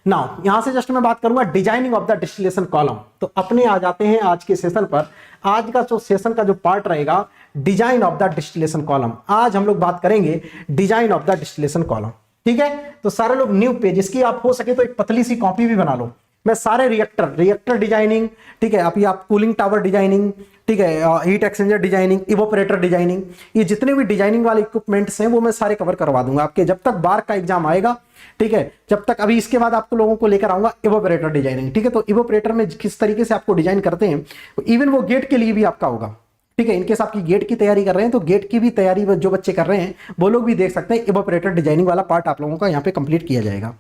Now यहां से just मैं बात करूंगा designing of the distillation column. तो अपने आ जाते हैं आज के सेशन पर। आज का जो सेशन का जो पार्ट रहेगा design of the distillation column. आज हम लोग बात करेंगे design of the distillation column. ठीक है, तो सारे लोग न्यू पेज, इसकी आप हो सके तो एक पतली सी कॉपी भी बना लो। मैं सारे रिएक्टर डिजाइनिंग, ठीक है, अभी आप कूलिंग टावर डिजाइनिंग, ठीक है, heat exchanger designing, evaporator designing, ये जितने भी डिजाइनिंग वाले इक्विपमेंट्स हैं वो मैं सारे कवर करवा दूंगा आपके जब तक बार का एग्जाम आएगा। ठीक है, जब तक अभी इसके बाद आपको लोगों को लेकर आऊंगा इवोपरेटर डिजाइनिंग। ठीक है, तो इवोपरेटर में किस तरीके से आपको डिजाइन करते हैं, इवन वो गेट के लिए भी आपका होगा। ठीक है, इनकेस आपकी गेट की तैयारी कर रहे हैं तो गेट की भी तैयारी जो बच्चे कर रहे हैं वो लोग भी देख सकते हैं। इवोपरेटर डिजाइनिंग वाला पार्ट आप लोगों का यहाँ पे कंप्लीट किया जाएगा।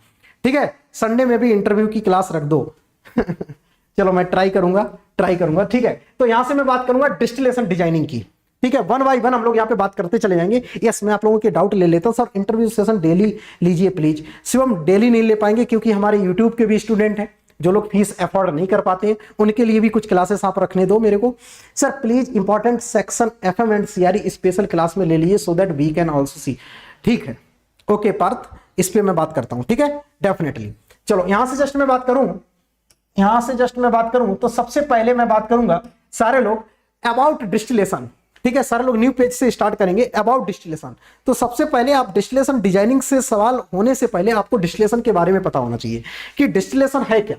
ठीक है, संडे में भी इंटरव्यू की क्लास रख दो चलो मैं ट्राई करूंगा। ठीक है, तो यहां से मैं बात करूंगा डिस्टिलेशन डिजाइनिंग की। ठीक है, वन बाय वन हम लोग यहाँ पे बात करते चले जाएंगे। यस, मैं आप लोगों के डाउट ले लेता हूं। सर इंटरव्यू सेशन डेली लीजिए प्लीज। शिवम डेली नहीं ले पाएंगे क्योंकि हमारे यूट्यूब के भी स्टूडेंट हैं जो लोग फीस अफोर्ड नहीं कर पाते हैं, उनके लिए भी कुछ क्लासेस आप रखने दो मेरे को। Sir please important section FM and CRE special class में ले लीजिए so that we can also see. ठीक है, ओके पार्थ, इस पे मैं बात करता हूं। ठीक है, डेफिनेटली। चलो यहां से जस्ट मैं बात करूं तो सबसे पहले मैं बात करूंगा सारे लोग अबाउट डिस्टिलेशन। ठीक है, सारे लोग न्यू पेज से स्टार्ट करेंगे अबाउट डिस्टिलेशन। तो सबसे पहले आप डिस्टिलेशन डिजाइनिंग से सवाल होने से पहले आपको डिस्टिलेशन के बारे में पता होना चाहिए कि डिस्टिलेशन है क्या।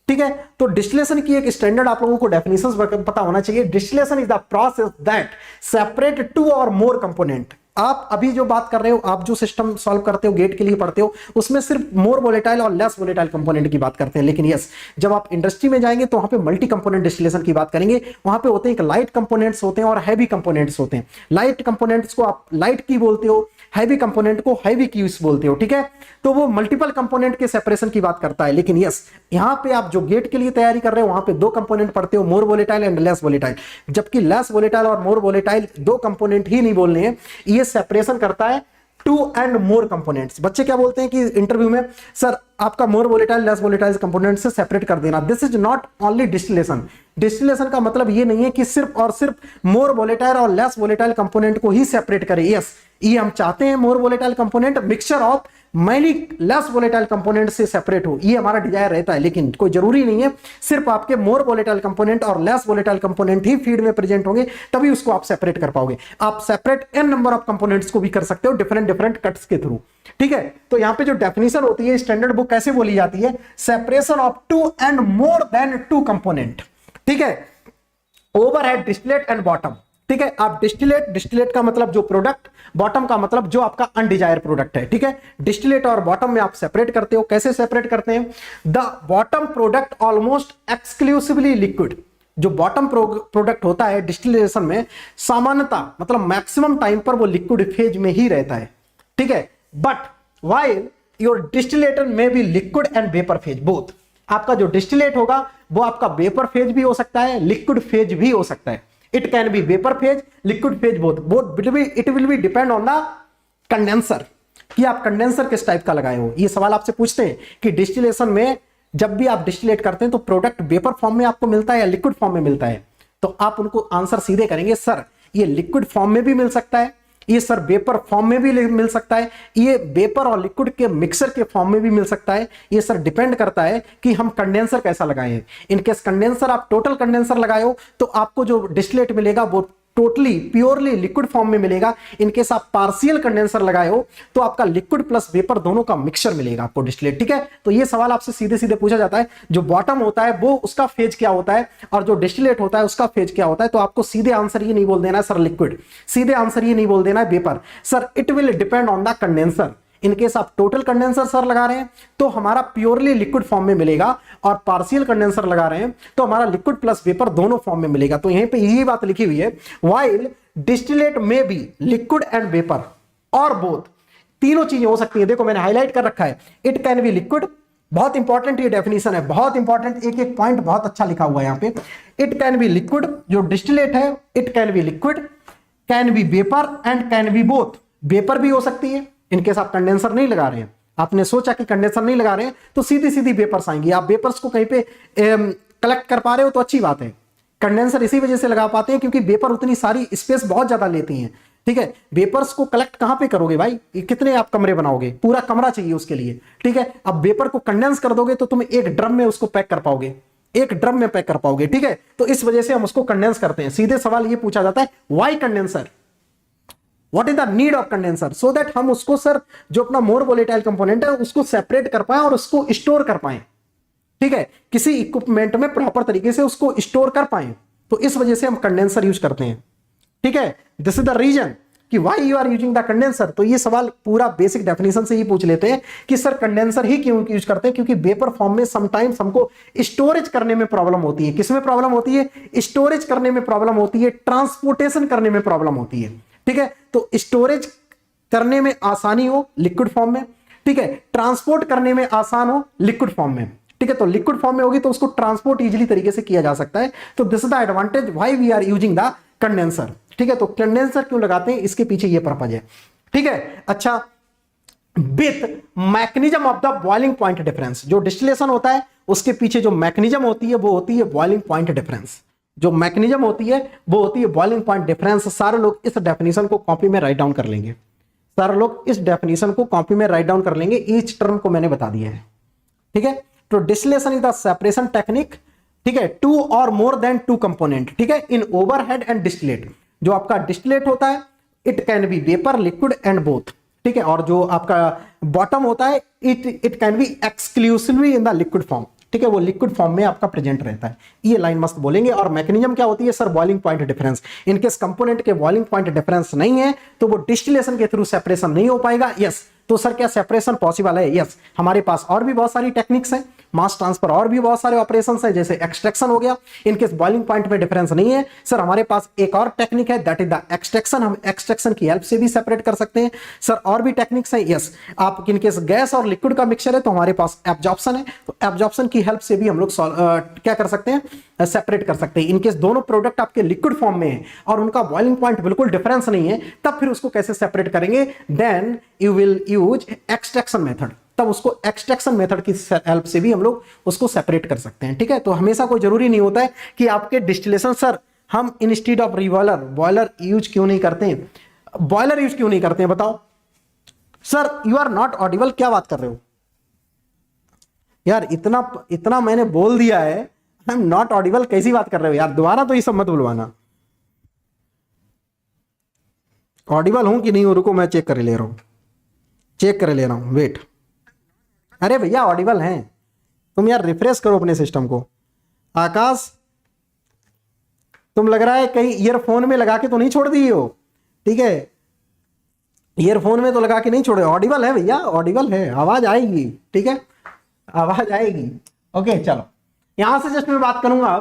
ठीक है, तो डिस्टिलेशन की एक स्टैंडर्ड आप लोगों को डेफिनेशंस पता होना चाहिए। Distillation is the process that separate two or more component. आप अभी जो बात कर रहे हो, आप जो सिस्टम सॉल्व करते हो, गेट के लिए पढ़ते हो, उसमें सिर्फ मोर वोलेटाइल और लेस वोलेटाइल कंपोनेंट की बात करते हैं। लेकिन यस, जब आप इंडस्ट्री में जाएंगे तो वहां पे मल्टी कंपोनेंट डिस्टिलेशन की बात करेंगे। वहां पे होते हैं लाइट कंपोनेंट्स होते हैं और हैवी कंपोनेंट्स होते हैं। लाइट कंपोनेंट्स को आप लाइट की बोलते हो, हैवी कंपोनेंट को हैवी क्यूज बोलते हो। ठीक है, तो वो मल्टीपल कंपोनेंट के सेपरेशन की बात करता है। लेकिन यस, यहां पे आप जो गेट के लिए तैयारी कर रहे हो वहां पे दो कंपोनेंट पढ़ते हो, मोर वोलेटाइल एंड लेस वोलेटाइल। जबकि लेस वोलेटाइल और मोर वोलेटाइल दो कंपोनेंट ही नहीं बोलने हैं, ये सेपरेशन करता है टू एंड मोर कंपोनेंट्स। बच्चे क्या बोलते हैं कि इंटरव्यू में, सर आपका more volatile less volatile component से सेपरेट कर देना। This is not only distillation. Distillation का मतलब ये नहीं है कि सिर्फ और सिर्फ मोर वोलेटाइल और लेस वोलेटाइल कंपोनेंट को ही सेपरेट करें। यस, ये हम चाहते हैं more volatile component mixture of many less volatile component से सेपरेट हो, ये हमारा डिजायर रहता है। लेकिन कोई जरूरी नहीं है सिर्फ आपके मोर वोलेटाइल कंपोनेंट और लेस वोलेटाइल कंपोनेंट ही फीड में प्रेजेंट होंगे तभी उसको आप सेपरेट कर पाओगे। आप separate N number of components को भी कर सकते हो डिफरेंट कट्स के थ्रू। ठीक है, तो यहां पे जो डेफिनेशन होती है स्टैंडर्ड बुक कैसे बोली जाती है, separation of two and more than two component. ठीक है, ओवरहेड, डिस्टिलेट एंड बॉटम। ठीक है, आप डिस्टिलेट का मतलब जो प्रोडक्ट, बॉटम का मतलब जो आपका अनडिजायर प्रोडक्ट है। ठीक है, डिस्टिलेट और बॉटम में आप सेपरेट करते हो। कैसे सेपरेट करते हैं, the bottom product almost exclusively liquid. जो बॉटम प्रोडक्ट होता है डिस्टिलेशन में सामान्यतः मतलब मैक्सिमम टाइम पर वो लिक्विड फेज में ही रहता है। ठीक है, बट व्हाइल योर डिस्टिलेटर में be liquid and vapour phase both. आपका जो डिस्टिलेट होगा वो आपका वेपर फेज भी हो सकता है, लिक्विड फेज भी हो सकता है। It can be vapor phase, liquid phase, both it will be depend on the condenser कि आप कंडेंसर किस टाइप का लगाए हो। ये सवाल आपसे पूछते हैं कि डिस्टिलेशन में जब भी आप डिस्टिलेट करते हैं तो प्रोडक्ट वेपर फॉर्म में आपको मिलता है या लिक्विड फॉर्म में मिलता है, तो आप उनको आंसर सीधे करेंगे, सर ये लिक्विड फॉर्म में भी मिल सकता है, ये सर वेपर फॉर्म में भी मिल सकता है, ये वेपर और लिक्विड के मिक्सर के फॉर्म में भी मिल सकता है। ये सर डिपेंड करता है कि हम कंडेंसर कैसा लगाए हैं। इनकेस कंडेंसर आप टोटल कंडेंसर लगाए हो तो आपको जो डिस्टिलेट मिलेगा वो टोटली प्योरली लिक्विड फॉर्म में मिलेगा। इनकेस आप पार्शियल कंडेंसर लगाए हो तो आपका लिक्विड प्लस वेपर दोनों का मिक्सचर मिलेगा आपको डिस्टिलेट। ठीक है, तो ये सवाल आपसे सीधे सीधे पूछा जाता है, जो बॉटम होता है वो उसका फेज क्या होता है और जो डिस्टिलेट होता है उसका फेज क्या होता है। तो आपको सीधे आंसर ये नहीं बोल देना है सर लिक्विड, सीधे आंसर ये नहीं बोल देना है vapour. Sir it will depend on the condenser. In case आप टोटल कंडेंसर सर लगा रहे हैं तो हमारा प्योरली लिक्विड फॉर्म में मिलेगा, और पार्शियल कंडेंसर लगा रहे हैं तो हमारा लिक्विड प्लस वेपर दोनों फॉर्म में मिलेगा। तो यहीं पे यही बात लिखी हुई है, व्हाइल डिस्टिलेट में बी लिक्विड एंड वेपर और बोथ, तीनों चीजें हो सकती है। देखो मैंने हाईलाइट कर रखा है, इट कैन बी लिक्विड, बहुत इंपॉर्टेंट ये डेफिनेशन है, बहुत इंपॉर्टेंट, एक एक पॉइंट बहुत अच्छा लिखा हुआ है यहाँ पे। इट कैन बी लिक्विड, जो डिस्टिलेट है it can be liquid, can be vapour and can be both. Vapour भी हो सकती है, इनकेस आप कंडेंसर नहीं लगा रहे हैं, आपने सोचा कि कंडेंसर नहीं लगा रहे हैं तो सीधी सीधी वेपर्स आएंगी। आप वेपर्स को कहीं पे कलेक्ट कर पा रहे हो तो अच्छी बात है। कंडेंसर इसी वजह से लगा पाते हैं क्योंकि वेपर उतनी सारी स्पेस बहुत ज्यादा लेती हैं, ठीक है, वेपर्स को कलेक्ट कहां पे करोगे भाई, कितने आप कमरे बनाओगे, पूरा कमरा चाहिए उसके लिए। ठीक है, अब वेपर को कंडेंस कर दोगे तो तुम एक ड्रम में उसको पैक कर पाओगे, एक ड्रम में पैक कर पाओगे। ठीक है, तो इस वजह से हम उसको कंडेंस करते हैं। सीधे सवाल ये पूछा जाता है why condenser, what is the need of condenser, so that हम उसको सर जो अपना मोर वोलेटाइल कंपोनेंट है उसको सेपरेट कर पाए और उसको स्टोर कर पाए। ठीक है, किसी इक्विपमेंट में प्रॉपर तरीके से उसको स्टोर कर पाए, तो इस वजह से हम कंडेंसर यूज करते हैं। ठीक है, दिस इज द रीजन कि why you are using the condenser. तो ये सवाल पूरा बेसिक डेफिनेशन से ही पूछ लेते हैं कि सर कंडेंसर ही क्यों यूज करते हैं, क्योंकि वेपर फॉर्म में समटाइम्स हमको स्टोरेज करने में प्रॉब्लम होती है। किसमें प्रॉब्लम होती है, स्टोरेज करने में प्रॉब्लम होती है, ट्रांसपोर्टेशन करने में प्रॉब्लम होती है। ठीक है, तो स्टोरेज करने में आसानी हो लिक्विड फॉर्म में, ठीक है, ट्रांसपोर्ट करने में आसान हो लिक्विड फॉर्म में। ठीक है, तो लिक्विड फॉर्म में होगी तो उसको ट्रांसपोर्ट इजीली तरीके से किया जा सकता है। तो this is the advantage why we are using the condenser. ठीक है, तो कंडेंसर क्यों लगाते हैं, इसके पीछे ये पर्पज है। ठीक है, अच्छा, with mechanism of the boiling point difference, जो डिस्टिलेशन होता है उसके पीछे जो मैकेनिज्म होती है वो होती है बॉइलिंग पॉइंट डिफरेंस। जो मैकेनिज्म होती है वो होती है बॉइलिंग पॉइंट डिफरेंस। सारे लोग इस डेफिनेशन को कॉपी में राइट डाउन कर लेंगे, सारे लोग इस डेफिनेशन को कॉपी में राइट डाउन कर लेंगे। ईच टर्म को मैंने बता दिया है। ठीक है, तो distillation is the separation technique, ठीक है, to or more than two component, ठीक है, इन ओवरहेड एंड डिस्टिलेट। जो आपका डिस्टिलेट होता है it can be vapour, liquid and both. ठीक है, और जो आपका बॉटम होता है it can be exclusively in the liquid form. ठीक है, वो लिक्विड फॉर्म में आपका प्रेजेंट रहता है। ये लाइन मस्त बोलेंगे। और मैकेनिज्म क्या होती है sir, boiling point difference. In case component के बॉइलिंग पॉइंट डिफरेंस नहीं है तो वो डिस्टिलेशन के थ्रू सेपरेशन नहीं हो पाएगा। यस, तो सर क्या सेपरेशन पॉसिबल है? यस, हमारे पास और भी बहुत सारी टेक्निक्स हैं, मास ट्रांसफर और भी बहुत सारे ऑपरेशंस हैं, जैसे एक्सट्रैक्शन हो गया। इनकेस बॉइलिंग पॉइंट में डिफरेंस नहीं है सर, हमारे पास एक और टेक्निक है, दैट इज द एक्सट्रैक्शन। हम एक्सट्रैक्शन की हेल्प से भी सेपरेट कर सकते हैं सर। और भी टेक्निक्स हैं। यस, आप इनकेस गैस और लिक्विड का मिक्सचर है तो हमारे पास एब्जॉर्प्शन है, तो एब्जॉर्प्शन की हेल्प से भी हम लोग क्या कर सकते हैं, सेपरेट कर सकते हैं। इनकेस दोनों प्रोडक्ट आपके लिक्विड फॉर्म में है और उनका बॉइलिंग पॉइंट बिल्कुल डिफरेंस नहीं है, तब फिर उसको कैसे सेपरेट करेंगे? Then you will use extraction method. तब उसको एक्सट्रैक्शन मेथड की हेल्प से भी हम लोग उसको सेपरेट कर सकते हैं। ठीक है, तो हमेशा कोई जरूरी नहीं होता है कि आपके डिस्टिलेशन सर हम instead of revolver boiler use क्यों नहीं करते हैं, बॉयलर यूज क्यों नहीं करते हैं बताओ sir. You are not audible, क्या बात कर रहे हो यार? इतना मैंने बोल दिया है, आई एम नॉट ऑडिबल, कैसी बात कर रहे हो यार? दोबारा तो ये सब मत बुलवाना। ऑडिबल हूं कि नहीं हूं, रुको मैं चेक कर ले रहा हूं, चेक कर ले रहा हूं, वेट। अरे भैया ऑडिबल हैं तुम यार, रिफ्रेश करो अपने सिस्टम को। आकाश, तुम लग रहा है कहीं ईयरफोन में लगा के तो नहीं छोड़ दिए हो? ठीक है, ईयरफोन में तो लगा के नहीं छोड़े। ऑडिबल है भैया, ऑडिबल है, आवाज आएगी। ठीक है, आवाज आएगी। ओके चलो, यहां से जस्ट मैं बात करूंगा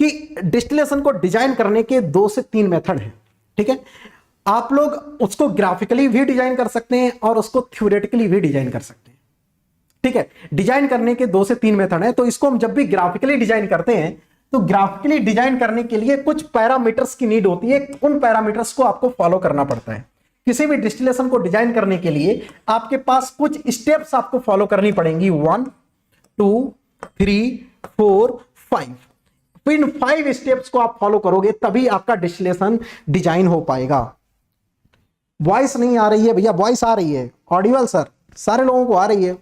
कि डिस्टिलेशन को डिजाइन करने के 2 से 3 मेथड हैं। ठीक है, आप लोग उसको ग्राफिकली भी डिजाइन कर सकते हैं और उसको थ्योरेटिकली भी डिजाइन कर सकते हैं। ठीक है, डिजाइन करने के 2 से 3 मेथड है। तो इसको हम जब भी ग्राफिकली डिजाइन करते हैं तो ग्राफिकली डिजाइन करने के लिए कुछ पैरामीटर्स की नीड होती है, उन पैरामीटर्स को आपको फॉलो करना पड़ता है। किसी भी डिस्टिलेशन को डिजाइन करने के लिए आपके पास कुछ स्टेप्स आपको फॉलो करनी पड़ेंगी। 1 2 3 4 5। इन 5 स्टेप्स को आप फॉलो करोगे तभी आपका डिस्टिलेशन डिजाइन हो पाएगा। वॉइस नहीं आ रही है भैया? वॉइस आ रही है, ऑडिबल सर सारे लोगों को आ रही है?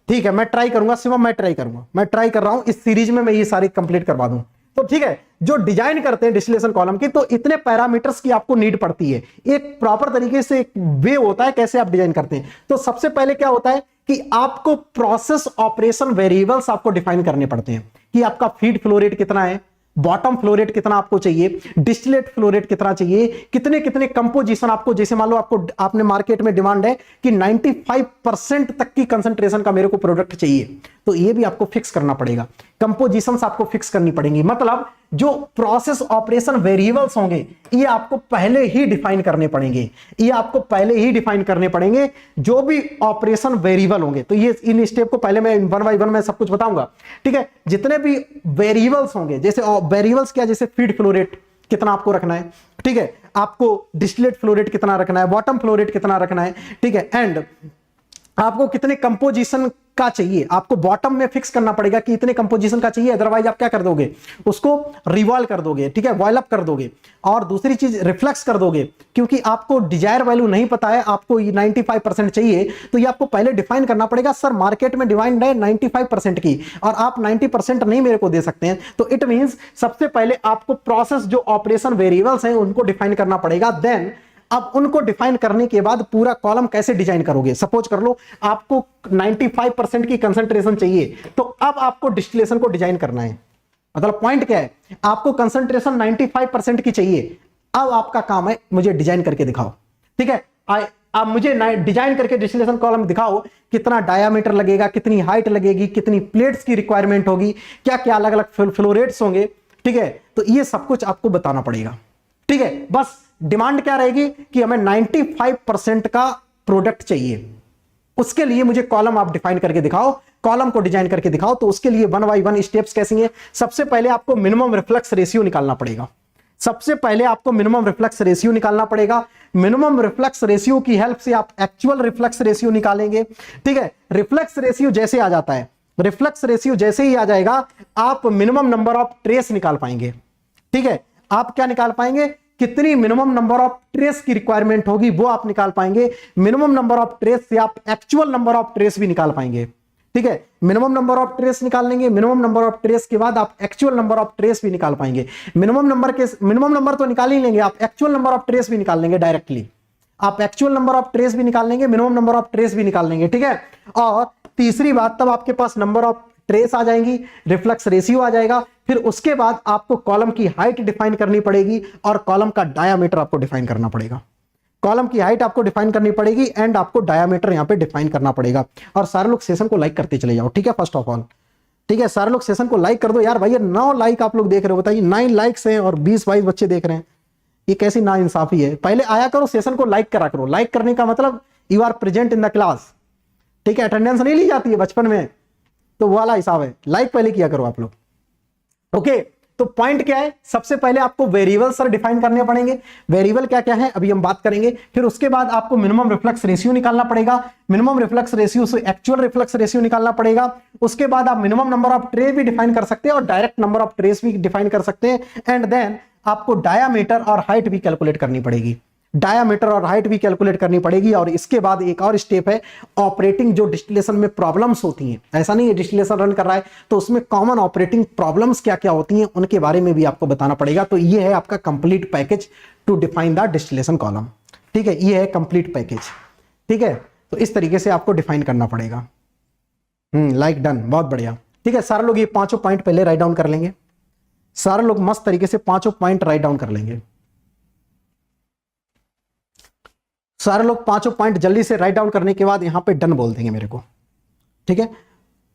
ठीक है, मैं ट्राई करूंगा शिवम, मैं ट्राई करूंगा, मैं ट्राई कर रहा हूं इस सीरीज में मैं ये सारी कंप्लीट करवा दूं। तो ठीक है, जो डिजाइन करते हैं डिस्टिलेशन कॉलम की तो इतने पैरामीटर्स की आपको नीड पड़ती है। एक प्रॉपर तरीके से एक वे होता है कैसे आप डिजाइन करते हैं। तो सबसे पहले क्या होता है कि आपको प्रोसेस ऑपरेशन वेरिएबल्स आपको डिफाइन करने पड़ते हैं कि आपका फीड फ्लो रेट कितना है, बॉटम फ्लो रेट कितना आपको चाहिए, डिस्टिलेट फ्लो रेट कितना चाहिए, कितने कितने कंपोजिशन आपको, जैसे मान लो आपने मार्केट में डिमांड है कि 95% तक की कंसंट्रेशन का मेरे को प्रोडक्ट चाहिए, तो ये भी आपको फिक्स करना पड़ेगा। कंपोजिशंस आपको फिक्स करनी पड़ेंगी। मतलब जो प्रोसेस ऑपरेशन वेरिएबल्स होंगे ये आपको पहले ही डिफाइन करने पड़ेंगे, ये आपको पहले ही डिफाइन करने पड़ेंगे जो भी ऑपरेशन वेरिएबल होंगे। तो ये इन स्टेप को पहले मैं 1 बाय 1 में सब कुछ बताऊंगा। ठीक है, जितने भी वेरिएबल्स होंगे, जैसे वेरिएबल्स क्या, जैसे फीड फ्लो रेट कितना आपको रखना है, ठीक है, आपको डिस्टिलेट फ्लो रेट कितना रखना है, बॉटम फ्लो रेट कितना रखना है, ठीक है, एंड आपको कितने कंपोजिशन का चाहिए, आपको बॉटम में फिक्स करना पड़ेगा कि इतने कंपोजिशन का चाहिए, अदरवाइज आप क्या कर दोगे, उसको रिवॉल्व कर दोगे, ठीक है, बॉयल अप कर दोगे। और दूसरी चीज रिफ्लेक्स कर दोगे, क्योंकि आपको डिजायर वैल्यू नहीं पता है, आपको 95% चाहिए, तो ये आपको पहले डिफाइन करना पड़ेगा। सर मार्केट में डिमांड है 95% की और आप 90% नहीं मेरे को दे सकते हैं, तो इट मींस सबसे पहले आपको प्रोसेस जो ऑपरेशन वेरिएबल्स हैं उनको डिफाइन करना पड़ेगा। देन अब उनको डिफाइन करने के बाद पूरा कॉलम कैसे डिजाइन करोगे। सपोज कर लो आपको 95% की कंसंट्रेशन चाहिए, तो अब आपको डिस्टिलेशन को डिजाइन करना है। मतलब पॉइंट क्या है, आपको कंसंट्रेशन 95% की चाहिए, अब आपका काम है मुझे डिजाइन करके दिखाओ, ठीक है। आप मुझे डिजाइन करके डिस्टिलेशन कॉलम दिखाओ, कितना डायामीटर लगेगा, कितनी हाइट लगेगी, कितनी प्लेट्स की रिक्वायरमेंट होगी, क्या क्या अलग अलग फ्लो रेट्स होंगे, ठीक है। तो ये सब कुछ आपको बताना पड़ेगा, ठीक है। बस डिमांड क्या रहेगी कि हमें 95% का प्रोडक्ट चाहिए, उसके लिए मुझे कॉलम आप डिफाइन करके दिखाओ, कॉलम को डिजाइन करके दिखाओ। तो उसके लिए 1 बाय 1 स्टेप्स कैसे हैं। सबसे पहले आपको मिनिमम रिफ्लेक्स रेशियो निकालना पड़ेगा, सबसे पहले आपको मिनिमम रिफ्लेक्स रेशियो निकालना पड़ेगा। मिनिमम रिफ्लेक्स रेशियो की हेल्प से आप एक्चुअल रिफ्लेक्स रेशियो निकालेंगे, ठीक है। रिफ्लेक्स रेशियो जैसे आ जाता है, रिफ्लेक्स रेशियो जैसे ही आ जाएगा, आप मिनिमम नंबर ऑफ ट्रेस निकाल पाएंगे, ठीक है। आप क्या निकाल पाएंगे, कितनी मिनिमम नंबर ऑफ ट्रेस की रिक्वायरमेंट होगी वो आप निकाल पाएंगे। मिनिमम नंबर ऑफ ट्रेस से आप एक्चुअल नंबर ऑफ ट्रेस भी निकाल पाएंगे, ठीक है। मिनिमम नंबर ऑफ ट्रेस निकाल लेंगे, मिनिमम नंबर ऑफ ट्रेस के बाद आप एक्चुअल नंबर ऑफ ट्रेस भी निकाल पाएंगे। मिनिमम नंबर तो निकाल ही लेंगे, आप एक्चुअल नंबर ऑफ ट्रेस भी निकाल लेंगे डायरेक्टली, आप एक्चुअल नंबर ऑफ ट्रेस भी निकाल लेंगे, मिनिमम नंबर ऑफ ट्रेस भी निकाल लेंगे, ठीक है। और तीसरी बात, तब आपके पास नंबर ऑफ ट्रेस आ जाएंगी, रिफ्लेक्स रेशियो आ जाएगा। फिर उसके बाद आपको कॉलम की हाइट डिफाइन करनी पड़ेगी और कॉलम का डायामीटर आपको डिफाइन करना पड़ेगा। कॉलम की हाइट आपको डिफाइन करनी पड़ेगी एंड आपको डायामीटर यहां पे डिफाइन करना पड़ेगा। और सारे लोग सेशन को लाइक करते चले जाओ, ठीक है। फर्स्ट ऑफ ऑल, ठीक है, सारे लोग सेशन को लाइक कर दो यार। भैया 9 लाइक आप लोग देख रहे हो, बताइए 9 लाइक्स हैं और 20-22 बच्चे देख रहे हैं, ये कैसी नाइंसाफी है। पहले आया करो, सेशन को लाइक करा करो। लाइक करने का मतलब you are present in the class, ठीक है। अटेंडेंस नहीं ली जाती है बचपन में, तो वो वाला हिसाब है। लाइक पहले किया करो आप लोग, ओके। तो पॉइंट क्या है, सबसे पहले आपको वेरिएबल सर डिफाइन करने पड़ेंगे। वेरिएबल क्या क्या है अभी हम बात करेंगे। फिर उसके बाद आपको मिनिमम रिफ्लेक्स रेशियो निकालना पड़ेगा, मिनिमम रिफ्लेक्स रेशियो से एक्चुअल रिफ्लेक्स रेशियो निकालना पड़ेगा। उसके बाद आप मिनिमम नंबर ऑफ ट्रे भी डिफाइन कर सकते हैं और डायरेक्ट नंबर ऑफ ट्रेस भी डिफाइन कर सकते हैं। एंड देन आपको डायामीटर और हाइट भी कैलकुलेट करनी पड़ेगी, डायामीटर और हाइट भी कैलकुलेट करनी पड़ेगी। और इसके बाद एक और स्टेप है, ऑपरेटिंग जो डिस्टिलेशन में प्रॉब्लम्स होती हैं, ऐसा नहीं है डिस्टिलेशन रन कर रहा है तो उसमें कॉमन ऑपरेटिंग प्रॉब्लम्स क्या क्या होती हैं उनके बारे में भी आपको बताना पड़ेगा। तो ये है आपका complete package to define the distillation column, ठीक है। ये है कंप्लीट पैकेज, ठीक है। तो इस तरीके से आपको डिफाइन करना पड़ेगा। लाइक डन, बहुत बढ़िया, ठीक है। सारे लोग ये 5 पॉइंट पहले राइट डाउन कर लेंगे, सारे लोग मस्त तरीके से 5 पॉइंट राइट डाउन कर लेंगे। सारे लोग 5 पॉइंट जल्दी से राइट डाउन करने के बाद यहां पे डन बोल देंगे मेरे को, ठीक है।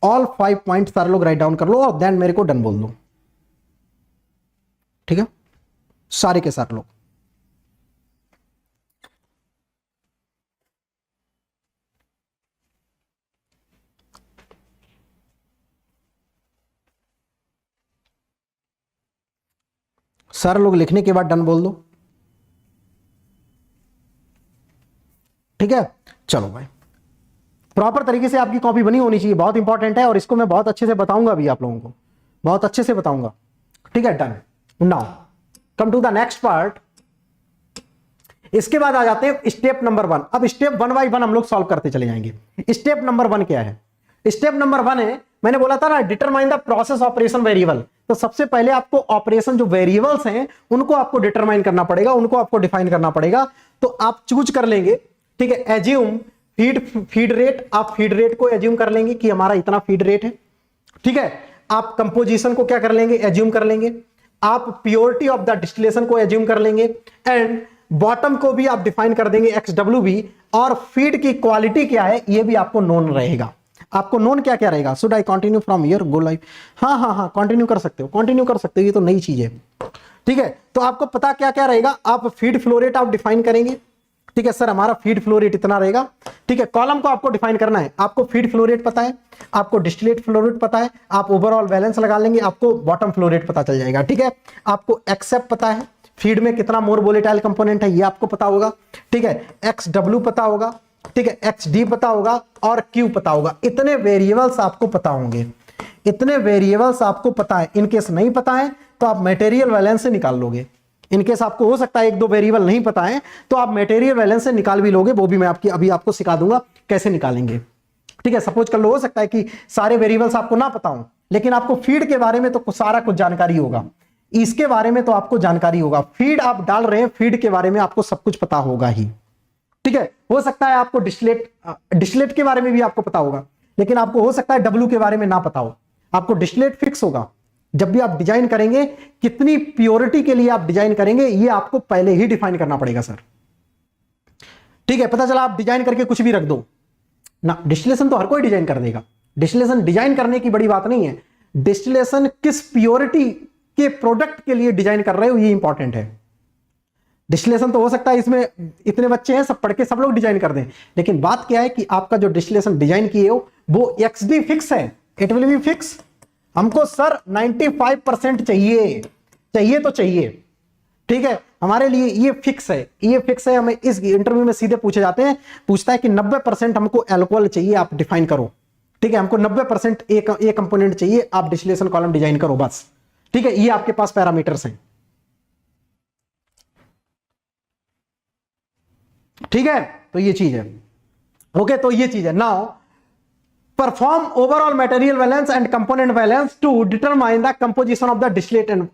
ऑल 5 पॉइंट सारे लोग राइट डाउन कर लो और देन मेरे को डन बोल दो, ठीक है। सारे के सारे लोग, सारे लोग लिखने के बाद डन बोल दो, ठीक है। चलो भाई, प्रॉपर तरीके से आपकी कॉपी बनी होनी चाहिए, बहुत इंपॉर्टेंट है। और इसको मैं बहुत अच्छे से बताऊंगा अभी आप लोगों को, बहुत अच्छे से बताऊंगा, ठीक है। Done. Now come to the next part. इसके बाद आ जाते हैं स्टेप नंबर 1। अब स्टेप 1 बाय 1 हम लोग सॉल्व करते चले जाएंगे। स्टेप नंबर 1 क्या है, स्टेप नंबर 1 है, मैंने बोला था ना, determine the process operation variable. तो सबसे पहले आपको ऑपरेशन जो वेरिएबल्स हैं उनको आपको डिटरमाइन करना पड़ेगा, उनको आपको डिफाइन करना पड़ेगा। तो आप चूज कर लेंगे, ठीक है। एज्यूम फीड रेट, आप फीड रेट को एज्यूम कर लेंगे कि हमारा इतना फीड रेट है, ठीक है। आप कंपोजिशन को क्या कर लेंगे, एज्यूम कर लेंगे। आप प्योरिटी ऑफ द डिस्टिलेशन को एज्यूम कर लेंगे एंड बॉटम को भी आप डिफाइन कर देंगे XWB। और फीड की क्वालिटी क्या है ये भी आपको नोन रहेगा। आपको नोन क्या क्या रहेगा, should I continue from here, go live. हाँ हाँ हाँ, कंटिन्यू कर सकते हो, कंटिन्यू कर सकते हो, ये तो नई चीज है, ठीक है। तो आपको पता क्या क्या रहेगा, आप फीड फ्लो रेट आप डिफाइन करेंगे, ठीक है। सर हमारा फीड फ्लो रेट इतना रहेगा, ठीक है। कॉलम को आपको डिफाइन करना है, आपको फीड फ्लो रेट पता है, आपको डिस्टिलेट फ्लो रेट पता है, आप ओवरऑल बैलेंस लगा लेंगे, आपको बॉटम फ्लो रेट पता चल जाएगा, ठीक है। आपको एक्सेप्ट पता है, फीड में कितना मोर वोलेटाइल कंपोनेंट है ये आपको पता होगा, ठीक है। XW पता होगा, ठीक है, एक्स डी पता होगा और क्यू पता होगा। इतने वेरिएबल्स आपको पता होंगे, इतने वेरिएबल्स आपको पता है। इनकेस नहीं पता है तो आप मटेरियल बैलेंस से निकाल लोगे। इनकेस आपको हो सकता है एक दो वेरिएबल नहीं पता है तो आप मटेरियल बैलेंस से निकाल भी लोगे, वो भी मैं अभी आपको सिखा दूंगा कैसे निकालेंगे। ठीक है, सपोज कर लो हो सकता है कि सारे वेरिएबल्स आपको ना पता हो, लेकिन आपको फीड के बारे में तो सारा कुछ जानकारी होगा, इसके बारे में तो आपको जानकारी होगा। फीड आप डाल रहे हैं, फीड के बारे में आपको सब कुछ पता होगा ही। ठीक है, हो सकता है आपको डिस्टिलेट के बारे में भी आपको पता होगा, लेकिन आपको हो सकता है डब्ल्यू के बारे में ना पता हो। आपको डिस्टिलेट फिक्स होगा। जब भी आप डिजाइन करेंगे, कितनी प्योरिटी के लिए आप डिजाइन करेंगे ये आपको पहले ही डिफाइन करना पड़ेगा सर। ठीक है, पता चला आप डिजाइन करके कुछ भी रख दो ना, डिस्टिलेशन तो हर कोई डिजाइन कर देगा। डिस्टिलेशन डिजाइन करने की बड़ी बात नहीं है, डिस्टिलेशन किस प्योरिटी के प्रोडक्ट के लिए डिजाइन कर रहे हो ये इंपॉर्टेंट है। डिस्टिलेशन तो हो सकता है इसमें इतने बच्चे हैं सब पढ़ के सब लोग डिजाइन कर दें, लेकिन बात क्या है कि आपका जो डिस्टिलेशन डिजाइन किए हो वो एक्सडी फिक्स है, इट विल बी फिक्स। हमको सर 95% चाहिए तो चाहिए। ठीक है, हमारे लिए ये फिक्स है, ये फिक्स है। हमें इस इंटरव्यू में सीधे पूछता है कि 90% हमको एल्कोहल चाहिए, आप डिफाइन करो। ठीक है, हमको 90% ए कंपोनेंट चाहिए, आप डिस्टिलेशन कॉलम डिजाइन करो बस। ठीक है, ये आपके पास पैरामीटर्स हैं। ठीक है, तो ये चीज है। ओके, तो ये चीज है। Now perform overall material balance and component balance to determine the composition of the distillate and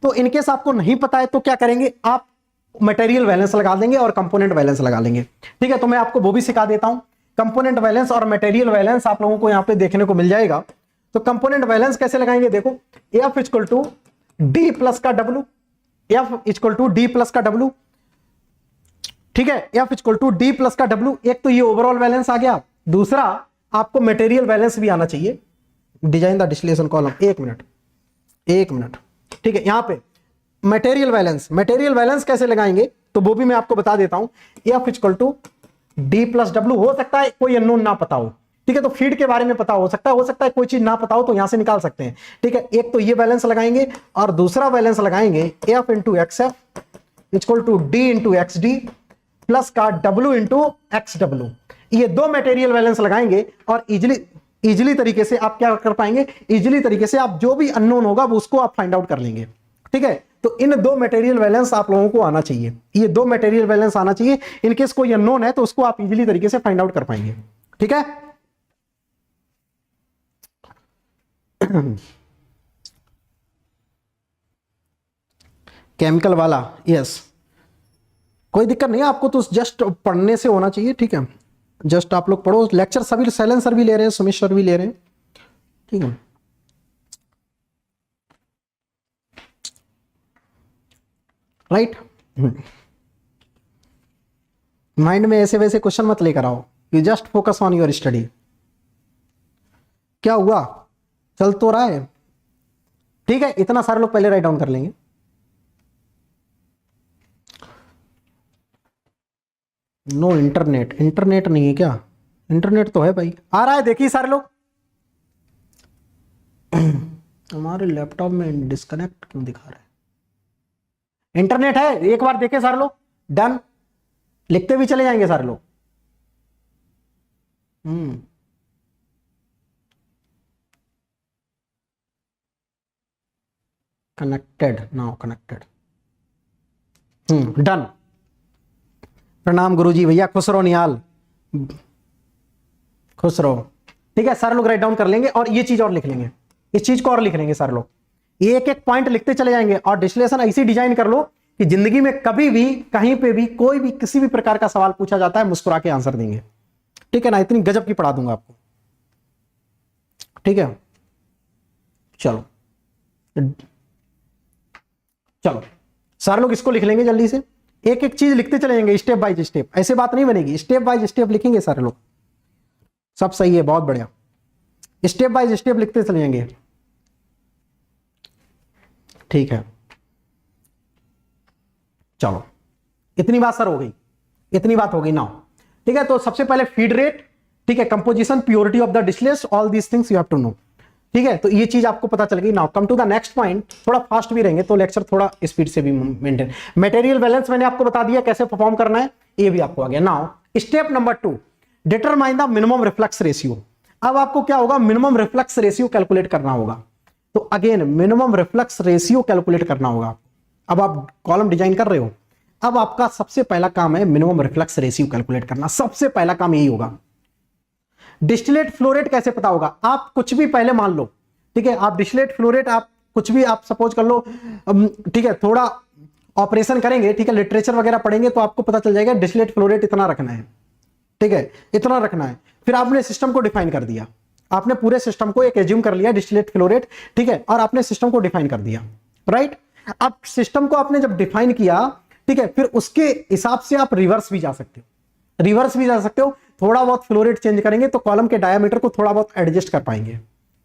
तो इनकेस आपको नहीं पता है तो क्या करेंगे, आप मटेरियल बैलेंस लगा देंगे और कंपोनेंट बैलेंस लगा लेंगे। ठीक है, तो मैं आपको वो भी सिखा देता हूं। कंपोनेंट बैलेंस और मटेरियल बैलेंस आप लोगों को यहां पे देखने को मिल जाएगा। तो कंपोनेंट बैलेंस कैसे लगाएंगे, देखो F equal to D plus का W, F equal to D plus का डब्ल्यू। ठीक है, F equal to D plus का डब्ल्यू। एक तो ये ओवरऑल बैलेंस आ गया, दूसरा आपको मटेरियल बैलेंस भी आना चाहिए। डिजाइन द डिस्टिलेशन कॉलम, एक मिनट। ठीक है, यहां पे मटेरियल बैलेंस कैसे लगाएंगे तो वो भी मैं आपको बता देता हूं। F equal to D plus W. हो सकता है कोई अननोन ना पता हो, ठीक है, तो फीड के बारे में पता हो सकता है कोई चीज ना पता हो तो यहां से निकाल सकते हैं। ठीक है, एक तो ये बैलेंस लगाएंगे और दूसरा बैलेंस लगाएंगे F into X F equal to D into X D plus का डब्ल्यू इंटू एक्स डब्ल्यू। ये दो मटेरियल बैलेंस लगाएंगे और इजिली तरीके से आप क्या कर पाएंगे, इजिली तरीके से आप जो भी अननोन होगा वो उसको आप फाइंड आउट कर लेंगे। ठीक है, तो इन दो मटेरियल बैलेंस आप लोगों को आना चाहिए, ये दो मटेरियल बैलेंस आना चाहिए। इनकेस कोई अननोन है तो उसको आप इजिली तरीके से फाइंड आउट कर पाएंगे। ठीक है, केमिकल वाला, यस, कोई दिक्कत नहीं है आपको, तो जस्ट पढ़ने से होना चाहिए। ठीक है, जस्ट आप लोग पढ़ो। लेक्चर सभी सैलन सर भी ले रहे हैं, सुमित सर भी ले रहे हैं। ठीक है, राइट। माइंड में ऐसे वैसे क्वेश्चन मत लेकर आओ, you just focus on your study. क्या हुआ, चल तो रहा है। ठीक है, इतना सारे लोग पहले राइट डाउन कर लेंगे। नो इंटरनेट नहीं है क्या, इंटरनेट तो है भाई, आ रहा है, देखिए सारे लोग। हमारे लैपटॉप में डिस्कनेक्ट क्यों दिखा रहा है, इंटरनेट है, एक बार देखे सारे लोग, डन, लिखते भी चले जाएंगे सारे लोग। Connected, now connected, done. प्रणाम गुरुजी, भैया खुश रहो, निहाल, खुश रहो। ठीक है, सारे लोग राइट डाउन कर लेंगे और ये चीज और लिख लेंगे, इस चीज को और लिख लेंगे सारे लोग, एक एक पॉइंट लिखते चले जाएंगे। और डिस्टिलेशन ऐसी डिजाइन कर लो कि जिंदगी में कभी भी कहीं पे भी कोई भी किसी भी प्रकार का सवाल पूछा जाता है मुस्कुरा के आंसर देंगे। ठीक है ना, इतनी गजब की पढ़ा दूंगा आपको। ठीक है, चलो सारे लोग इसको लिख लेंगे जल्दी से, एक एक चीज लिखते चले जाएंगे स्टेप बाय स्टेप, ऐसे बात नहीं बनेगी, स्टेप बाय स्टेप लिखेंगे सारे लोग। सब सही है, बहुत बढ़िया, स्टेप बाय स्टेप लिखते चले जाएंगे। ठीक है, चलो इतनी बात सर हो गई, इतनी बात हो गई नाउ। ठीक है, तो सबसे पहले फीड रेट, ठीक है, composition, purity of the distillates, all these things you have to know. ठीक है, तो ये चीज आपको पता चल गई। Now come to the next point, थोड़ा फास्ट भी रहेंगे तो लेक्चर थोड़ा स्पीड से भी मेंटेन। मटेरियल बैलेंस मैंने आपको बता दिया कैसे परफॉर्म करना है, ये भी आपको आ गया। Now step number 2, determine the minimum reflux ratio. अब आपको क्या होगा, मिनिमम रिफ्लेक्स रेशियो कैलकुलेट करना होगा। तो again minimum reflux ratio calculate करना होगा। अब आप कॉलम डिजाइन कर रहे हो, अब आपका सबसे पहला काम है मिनिमम रिफ्लेक्स रेशियो कैलकुलेट करना। सबसे पहला काम यही होगा। डिस्टिलेट फ्लो रेट कैसे पता होगा, आप कुछ भी पहले मान लो, ठीक है, आप डिस्टिलेट फ्लो रेट आप कुछ भी आप सपोज कर लो, ठीक है, थोड़ा ऑपरेशन करेंगे, ठीक है, लिटरेचर वगैरह पढ़ेंगे तो आपको पता चल जाएगा डिस्टिलेट फ्लो रेट इतना रखना है, ठीक है, इतना रखना है। फिर आपने सिस्टम को डिफाइन कर दिया, आपने पूरे सिस्टम को एक एज्यूम कर लिया डिस्टिलेट फ्लो रेट, ठीक है, और आपने सिस्टम को डिफाइन कर दिया, राइट। अब सिस्टम को आपने जब डिफाइन किया, ठीक है, फिर उसके हिसाब से आप रिवर्स भी जा सकते हो, रिवर्स भी जा सकते हो। थोड़ा बहुत फ्लो रेट चेंज करेंगे तो कॉलम के डायमीटर को थोड़ा बहुत एडजस्ट कर पाएंगे,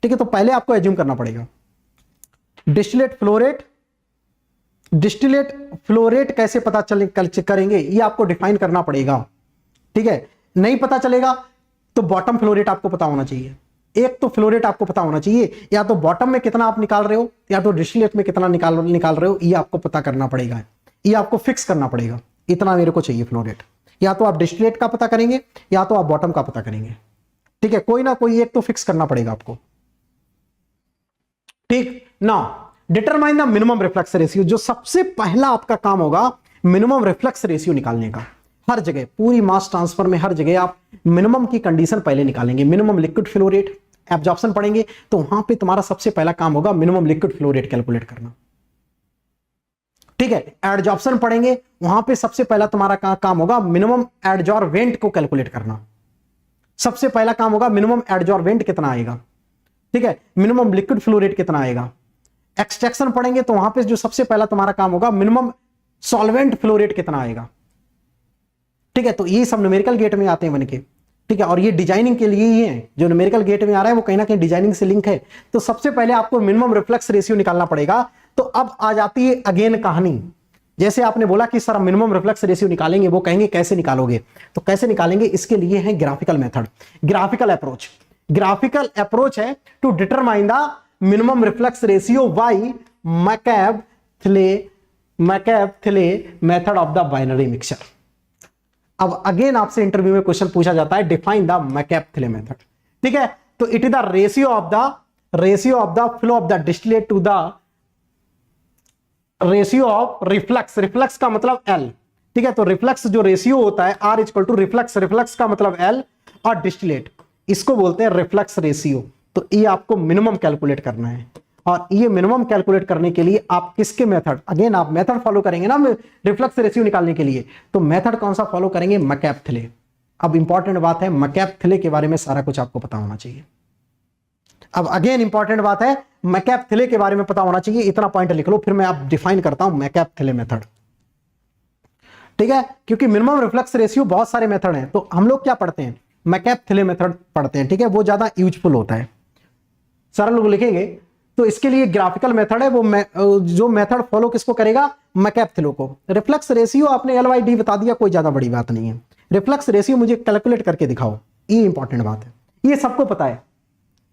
ठीक है। तो पहले आपको एज्यूम करना पड़ेगा distillate flow rate. Distillate flow rate कैसे पता करेंगे, ये आपको डिफाइन करना पड़ेगा, ठीक है। नहीं पता चलेगा तो बॉटम फ्लो रेट आपको पता होना चाहिए। एक तो फ्लो रेट आपको पता होना चाहिए, या तो बॉटम में कितना आप निकाल रहे हो या तो डिस्टिलेट में कितना निकाल रहे हो, ये आपको पता करना पड़ेगा, ये आपको फिक्स करना पड़ेगा, इतना मेरे को चाहिए फ्लो रेट। या तो आप डिस्टिलेट का पता करेंगे या तो आप बॉटम का पता करेंगे, ठीक है, कोई ना कोई एक तो फिक्स करना पड़ेगा आपको, ठीक ना। Determine the minimum reflux ratio, जो सबसे पहला आपका काम होगा मिनिमम रिफ्लेक्स रेशियो निकालने का। हर जगह पूरी मास ट्रांसफर में हर जगह आप मिनिमम की कंडीशन पहले निकालेंगे। Minimum liquid flow rate, absorption पढ़ेंगे तो वहां पे तुम्हारा सबसे पहला काम होगा minimum liquid flow rate calculate करना, ठीक है। एडजॉर्प्शन पढ़ेंगे, वहां पे सबसे पहला तुम्हारा काम होगा मिनिमम एडजॉर्वेंट को कैलकुलेट करना। सबसे पहला काम होगा मिनिमम एडजॉर्वेंट कितना आएगा, ठीक है, मिनिमम लिक्विड फ्लो रेट कितना आएगा। एक्सट्रैक्शन पढ़ेंगे तो वहां पे जो सबसे पहला तुम्हारा काम होगा मिनिमम सॉल्वेंट फ्लो रेट कितना आएगा, ठीक है। तो ये सब न्यूमेरिकल गेट में आते हैं बन के, ठीक है, और ये डिजाइनिंग के लिए ही है। जो न्यूमेरिकल गेट में आ रहा है वो कहीं ना कहीं डिजाइनिंग से लिंक है। तो सबसे पहले आपको मिनिमम रिफ्लेक्स रेशियो निकालना पड़ेगा। तो अब आ जाती है अगेन कहानी, जैसे आपने बोला कि सर मिनिमम रिफ्लेक्स रेशियो निकालेंगे, वो कहेंगे कैसे निकालोगे, तो कैसे निकालेंगे, इसके लिए है graphical method, graphical approach. Graphical approach है to determine the minimum reflux ratio by McCabe Thiele method of the binary mixture. अब अगेन आपसे इंटरव्यू में क्वेश्चन पूछा जाता है डिफाइन द मैकैब-थिले मेथड, ठीक है। तो it is the ratio of the flow of the distillate to the ratio of reflux. Reflux का मतलब एल, ठीक है। तो रिफ्लक्स जो रेशियो होता है R equal to reflux, reflux का मतलब एल, और डिस्टिलेट इसको बोलते हैं रिफ्लक्स रेशियो। तो ये आपको मिनिमम कैलकुलेट करना है, और ये मिनिमम कैलकुलेट करने के लिए आप किसके मेथड, अगेन आप मेथड फॉलो करेंगे ना रिफ्लक्स रेशियो निकालने के लिए। तो मेथड कौन सा फॉलो करेंगे, मैकैब-थिले। अब इंपॉर्टेंट बात है, मैकैब-थिले के बारे में सारा कुछ आपको पता होना चाहिए। अब अगेन इंपॉर्टेंट बात है, मैकैब-थिले के बारे में पता होना चाहिए। इतना पॉइंट लिख लो, फिर मैं आप डिफाइन करता हूं मैकैब-थिले मेथड, ठीक है। क्योंकि मिनिमम रिफ्लेक्स रेशियो बहुत सारे मेथड हैं, तो हम लोग क्या पढ़ते हैं, मैकैब-थिले मेथड पढ़ते हैं, ठीक है। वो ज्यादा यूजफुल होता है, सारे लोग लिखेंगे। तो इसके लिए ग्राफिकल मेथड है, वो जो मेथड फॉलो किसको करेगा, मैकैब-थिले को। रिफ्लेक्स रेशियो आपने L/D बता दिया, कोई ज्यादा बड़ी बात नहीं है। रिफ्लेक्स रेशियो मुझे कैलकुलेट करके दिखाओ, ये इंपॉर्टेंट बात है, ये सबको पता है,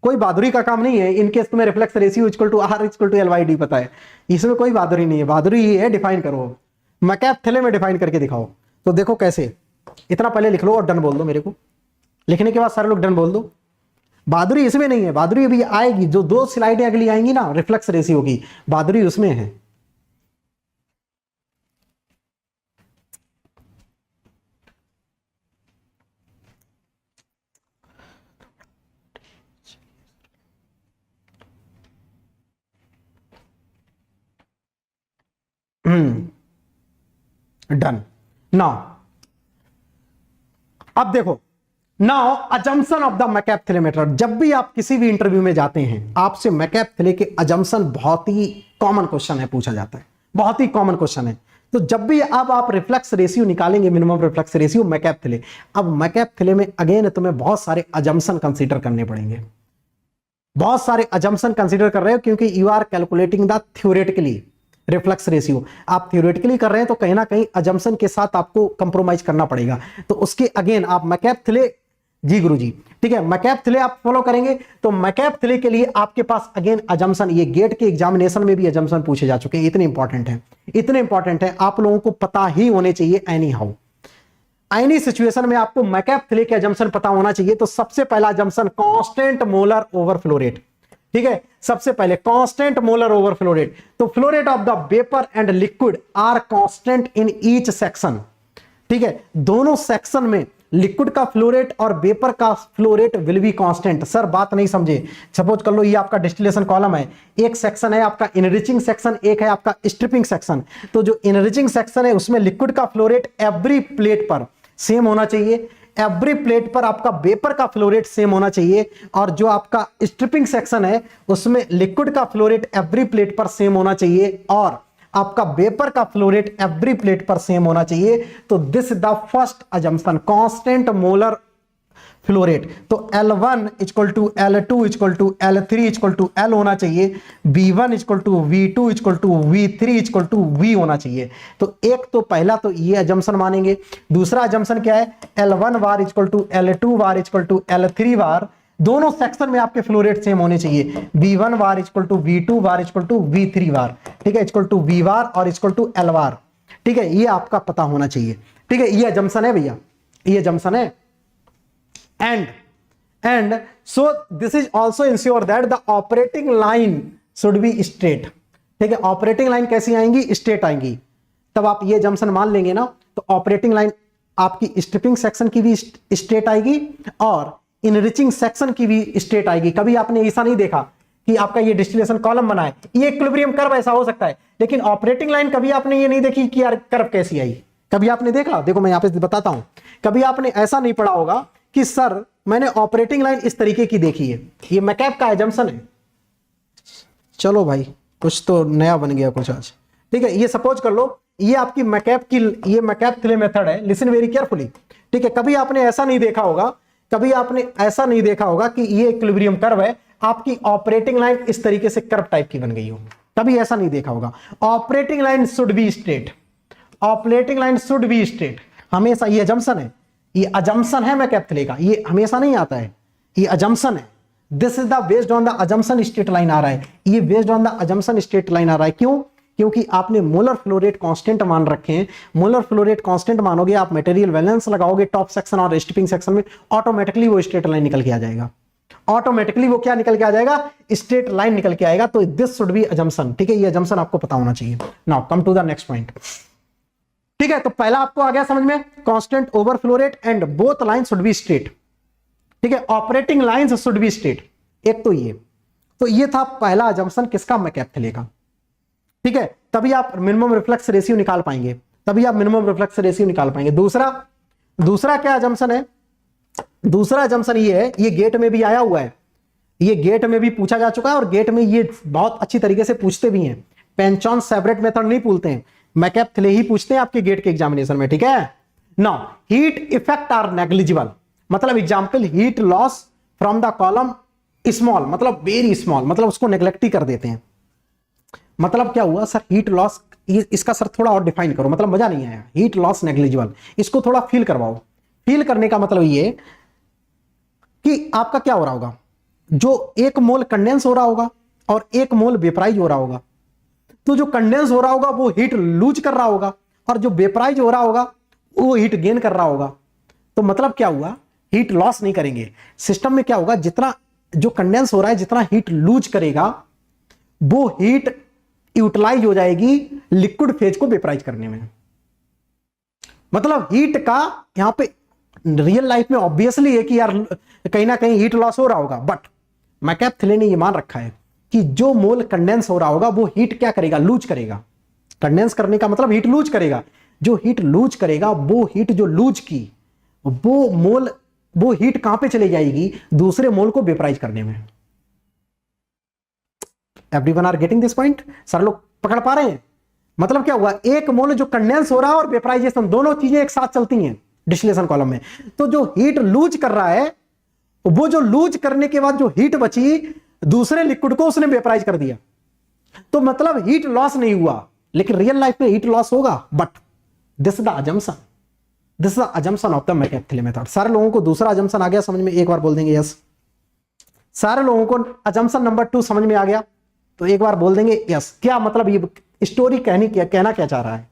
कोई बहादुरी का काम नहीं है। इनकेस तुम्हें reflex ratio equal to R equal to L/D पता है, इसमें कोई बहादुरी नहीं है। बहादुरी ये है डिफाइन करो, मैकैब-थिले में डिफाइन करके दिखाओ। तो देखो कैसे, इतना पहले लिख लो और डन बोल दो मेरे को। लिखने के बाद सारे लोग डन बोल दो। बहादुरी इसमें नहीं है, बहादुरी अभी आएगी, जो 2 स्लाइडें अगली आएंगी ना रिफ्लेक्स रेशियो की, बहादुरी उसमें है। डन। नाउ अब देखो, now assumption of the McCabe Thiele method. जब भी आप किसी भी इंटरव्यू में जाते हैं, आपसे मैकैब-थिले के अजम्पशन बहुत ही कॉमन क्वेश्चन है, पूछा जाता है, बहुत ही कॉमन क्वेश्चन है। तो जब भी अब आप रिफ्लेक्स रेशियो निकालेंगे, मिनिमम रिफ्लेक्स रेशियो मैकैब-थिले, अब मैकैब-थिले में अगेन तुम्हें बहुत सारे अजम्पशन कंसीडर करने पड़ेंगे। बहुत सारे अजम्पशन कंसीडर कर रहे हो, क्योंकि you are calculating the theoretically reflex ratio. आप थ्योरेटिकली कर रहे हैं तो कहीं ना कहीं अजम्पशन के साथ आपको कंप्रोमाइज करना पड़ेगा। तो उसके अगेन आप मैकैब-थिले, जी गुरुजी, ठीक है, मैकैब-थिले आप फॉलो करेंगे। तो मैकैब-थिले के लिए आपके पास अगेन अजम्पशन, ये गेट के एग्जामिनेशन में भी अजम्पशन पूछे जा चुके हैं, इतने इंपॉर्टेंट है, इतने इंपॉर्टेंट है, आप लोगों को पता ही होने चाहिए एनी हाउ। एनी सिचुएशन में आपको मैकैप-थिले के अजम्पशन पता होना चाहिए। तो सबसे पहला assumption constant molar overflow rate, ठीक है, सबसे पहले कांस्टेंट मोलर ओवरफ्लो रेट। तो flow rate of the vapour and liquid are constant in each section, ठीक है, दोनों सेक्शन में लिक्विड का फ्लो रेट और वेपर का flow rate will be constant. Sir बात नहीं समझे, सपोज कर लो ये आपका डिस्टिलेशन कॉलम है, एक सेक्शन है आपका इनरिचिंग सेक्शन, एक है आपका स्ट्रिपिंग सेक्शन। तो जो इनरिचिंग सेक्शन है उसमें लिक्विड का फ्लो रेट एवरी प्लेट पर सेम होना चाहिए, एवरी प्लेट पर आपका वेपर का फ्लो रेट सेम होना चाहिए, और जो आपका स्ट्रिपिंग सेक्शन है उसमें लिक्विड का फ्लो रेट एवरी प्लेट पर सेम होना चाहिए और आपका वेपर का फ्लो रेट एवरी प्लेट पर सेम होना चाहिए। तो this is the first assumption, constant molar flow rate. तो L1 equal to L2 equal to L3 equal to L होना चाहिए, V1 equal to V2 equal to V3 equal to V होना चाहिए। तो एक तो पहला तो ये अजम्पशन मानेंगे। दूसरा अजम्पशन क्या है, L1 bar equal to L2 bar equal to L3 bar, दोनों सेक्शन में आपके फ्लो रेट सेम होने चाहिए, V1 bar equal to V2 bar equal to V3 bar, ठीक है, इक्वल टू V बार और इक्वल टू L बार, ठीक है, ये आपका पता होना चाहिए, ठीक है, ये अजम्पशन है भैया, ये अजम्पशन है। and so this is also ensure that the operating line should be straight, ठीक है, ऑपरेटिंग लाइन कैसी आएंगी, स्ट्रेट आएंगी। तब आप ये जंक्शन मान लेंगे ना, तो ऑपरेटिंग लाइन आपकी स्ट्रिपिंग सेक्शन की भी स्ट्रेट आएगी और इनरिचिंग सेक्शन की भी स्ट्रेट आएगी। कभी आपने ऐसा नहीं देखा कि आपका ये डिस्टिलेशन कॉलम बना है, ये इक्विलिब्रियम कर्व ऐसा हो सकता है, लेकिन ऑपरेटिंग लाइन कभी आपने ये नहीं देखी कि यार कर्व कैसी आई। कभी आपने देखा, देखो मैं यहां पे बताता हूं, कभी आपने ऐसा नहीं पढ़ा होगा कि सर मैंने ऑपरेटिंग लाइन इस तरीके की देखी है, ये मैकैप का एजम्पशन है। चलो भाई कुछ तो नया बन गया कुछ आज, ठीक है। ये सपोज कर लो ये आपकी मैकैप की, ये मैकैप-थिले मेथड है, लिसन वेरी केयरफुली, ठीक है। कभी आपने ऐसा नहीं देखा होगा, कभी आपने ऐसा नहीं देखा होगा कि ये इक्विलिब्रियम कर्व है, आपकी ऑपरेटिंग लाइन इस तरीके से कर्व टाइप की बन गई हो, कभी ऐसा नहीं देखा होगा। Operating line should be straight, operating line should be straight, हमेशा ये अजम्पशन है, ये अजम्पशन है मैकैप-थिले का, ये हमेशा नहीं आता है, ये अजम्पशन है। This is the based on the assumption straight line आ रहा है, ये based on the assumption straight line आ रहा है। क्यों? क्योंकि आपने मोलर फ्लो रेट कांस्टेंट मान रखे हैं। मोलर फ्लो रेट कांस्टेंट मानोगे, आप मटेरियल बैलेंस लगाओगे टॉप सेक्शन और स्ट्रिपिंग सेक्शन में, ऑटोमेटिकली वो स्ट्रेट लाइन निकल के आ जाएगा, ऑटोमेटिकली वो क्या निकल के आ जाएगा, स्ट्रेट लाइन निकल के आएगा। तो दिस शुड बी अजम्पशन, ठीक है, ये अजम्पशन आपको पता होना चाहिए। Now come to the next point, ठीक है। तो पहला आपको आ गया समझ में, constant overflow rate and both line should be straight, ठीक है, operating lines should be straight. एक तो ये था पहला अजम्पशन किसका, मैकैप-थिले का, ठीक है। तभी आप मिनिमम रिफ्लेक्स रेशियो निकाल पाएंगे, तभी आप मिनिमम रिफ्लेक्स रेशियो निकाल पाएंगे। दूसरा क्या अजम्पशन है, दूसरा अजम्पशन ये है, ये गेट में भी आया हुआ है, ये गेट में भी पूछा जा चुका है और गेट में ये बहुत अच्छी तरीके से पूछते भी हैं। पेंचॉन-सेवरेट मेथड नहीं पूछते हैं, मैकैप-थिले ही पूछते हैं आपके गेट के एग्जामिनेशन में, ठीक है। Now heat effect are negligible, मतलब example heat loss from the column small, मतलब वेरी स्मॉल, मतलब उसको नेग्लेक्ट ही कर देते हैं। मतलब क्या हुआ सर, हीट लॉस, इसका सर थोड़ा और डिफाइन करो, मतलब मजा नहीं आया। हीट लॉस नेग्लिजिबल, इसको थोड़ा फील करवाओ। फील करने का मतलब ये कि आपका क्या हो रहा होगा, जो एक मोल कंडेंस हो रहा होगा और एक मोल वेपराइज हो रहा होगा, तो जो कंडेंस हो रहा होगा वो हीट लूज कर रहा होगा और जो वेपराइज हो रहा होगा वो हीट गेन कर रहा होगा। तो मतलब क्या हुआ, हीट लॉस नहीं करेंगे। सिस्टम में क्या होगा, जितना जो कंडेंस हो रहा है, जितना हीट लूज करेगा वो हीट यूटिलाइज हो जाएगी लिक्विड फेज को वेपराइज करने में। मतलब हीट का यहां पे रियल लाइफ में ऑब्वियसली है कि यार कहीं ना कहीं हीट लॉस हो रहा होगा, बट मैकैप-थिले ने ये मान रखा है कि जो मोल कंडेंस हो रहा होगा वो हीट क्या करेगा, लूज करेगा। कंडेंस करने का मतलब हीट लूज करेगा, जो हीट लूज करेगा वो हीट जो लूज की वो मोल, वो हीट कहां पे चली जाएगी, दूसरे मोल को वेपराइज करने में। Everyone are getting this point, sir लोग पकड़ पा रहे हैं। मतलब क्या हुआ, एक मोल जो कंडेंस हो रहा है और वेपराइजेशन, दोनों चीजें एक साथ चलती हैं डिस्टिलेशन कॉलम में। तो जो हीट लूज कर रहा है, वो जो लूज करने के बाद जो हीट बची दूसरे लिक्विड को उसने वेपराइज कर दिया। तो मतलब हीट लॉस नहीं हुआ, लेकिन रियल लाइफ में हीट लॉस होगा। But this is the assumption, this is the assumption of the McCabe Thiele method. सारे लोगों को दूसरा अजम्पशन आ गया समझ में, एक बार बोल देंगे यस। सारे लोगों को अजम्पशन नंबर 2 समझ में आ गया तो एक बार बोल देंगे यस। क्या मतलब ये स्टोरी कहना क्या चाह रहा है,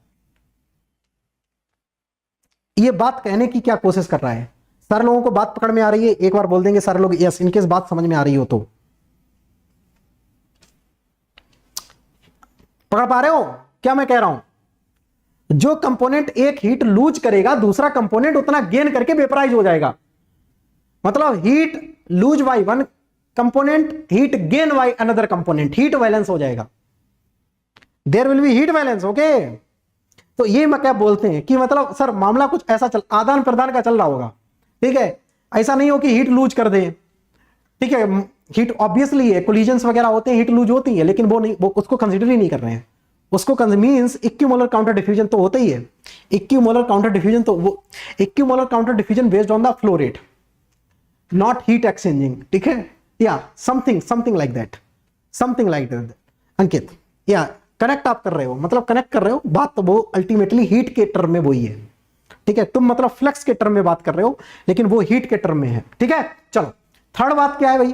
ये बात कहने की क्या कोशिश कर रहा है? सारे लोगों को बात पकड़ में आ रही है? एक बार बोल देंगे सारे लोग यस, इनकेस बात समझ में आ रही हो तो। पकड़ पा रहे हो क्या मैं कह रहा हूं? जो कंपोनेंट एक हीट लूज करेगा, दूसरा कंपोनेंट उतना गेन करके वेपराइज हो जाएगा। मतलब heat lose by one component, heat gain by another component, heat balance हो जाएगा। There will be heat balance. Okay, तो ये मैं क्या बोलते हैं कि मतलब सर मामला कुछ ऐसा चल, आदान प्रदान का चल रहा होगा। ठीक है, ऐसा नहीं हो कि हीट लूज कर दे। ठीक है, हीट ऑब्वियसली है, कोलिजन्स वगैरह होते हैं, हीट लूज होती है, लेकिन वो नहीं, वो उसको कंसीडर ही नहीं कर रहे हैं। उसको मींस इक्विमोलर काउंटर डिफ्यूजन तो होता ही है। इक्विमोलर काउंटर डिफ्यूजन तो वो equimolar counter diffusion based on the flow rate, not heat exchanging. ठीक है, या समथिंग लाइक दैट अंकित। या कनेक्ट आप कर रहे हो, मतलब कनेक्ट कर रहे हो बात, तो वो अल्टीमेटली हीट के टर्म में वही है। ठीक है, तुम मतलब फ्लक्स के टर्म में बात कर रहे हो, लेकिन वो हीट के टर्म में है। ठीक है, चलो थर्ड बात क्या है भाई?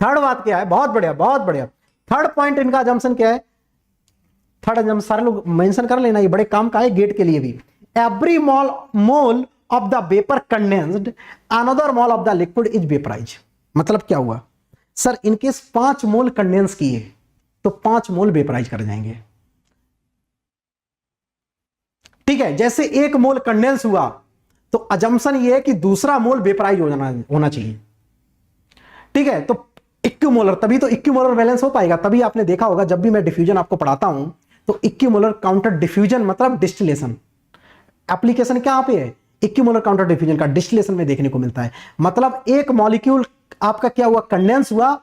थर्ड बात क्या है? बहुत बढ़िया, बहुत बढ़िया। थर्ड पॉइंट इनका अजम्पशन क्या है? थर्ड अजम्पशन सारे लोग मेंशन कर लेना, ये बड़े काम का है गेट के लिए भी। Every mole of the vapour condensed another mole of the liquid is vaporise. मतलब क्या हुआ सर? इनकेस 5 मोल कंडेंस किए तो 5 मोल वेपराइज कर जाएंगे। ठीक है, जैसे 1 मोल कंडेंस हुआ तो अजम्पशन ये है कि दूसरा मोल वेपराइज होना चाहिए। ठीक है, तो इक्विमोलर, तभी तो इक्विमोलर बैलेंस हो पाएगा। तभी आपने देखा होगा जब भी मैं डिफ्यूजन आपको पढ़ाता हूं तो इक्विमोलर काउंटर डिफ्यूजन मतलब डिस्टिलेशन। एप्लीकेशन क्या पे है? इक्विमोलर काउंटर डिफ्यूजन का डिस्टिलेशन में देखने को मिलता है। मतलब एक मॉलिक्यूल आपका क्या हुआ? कंडेंस हुआ,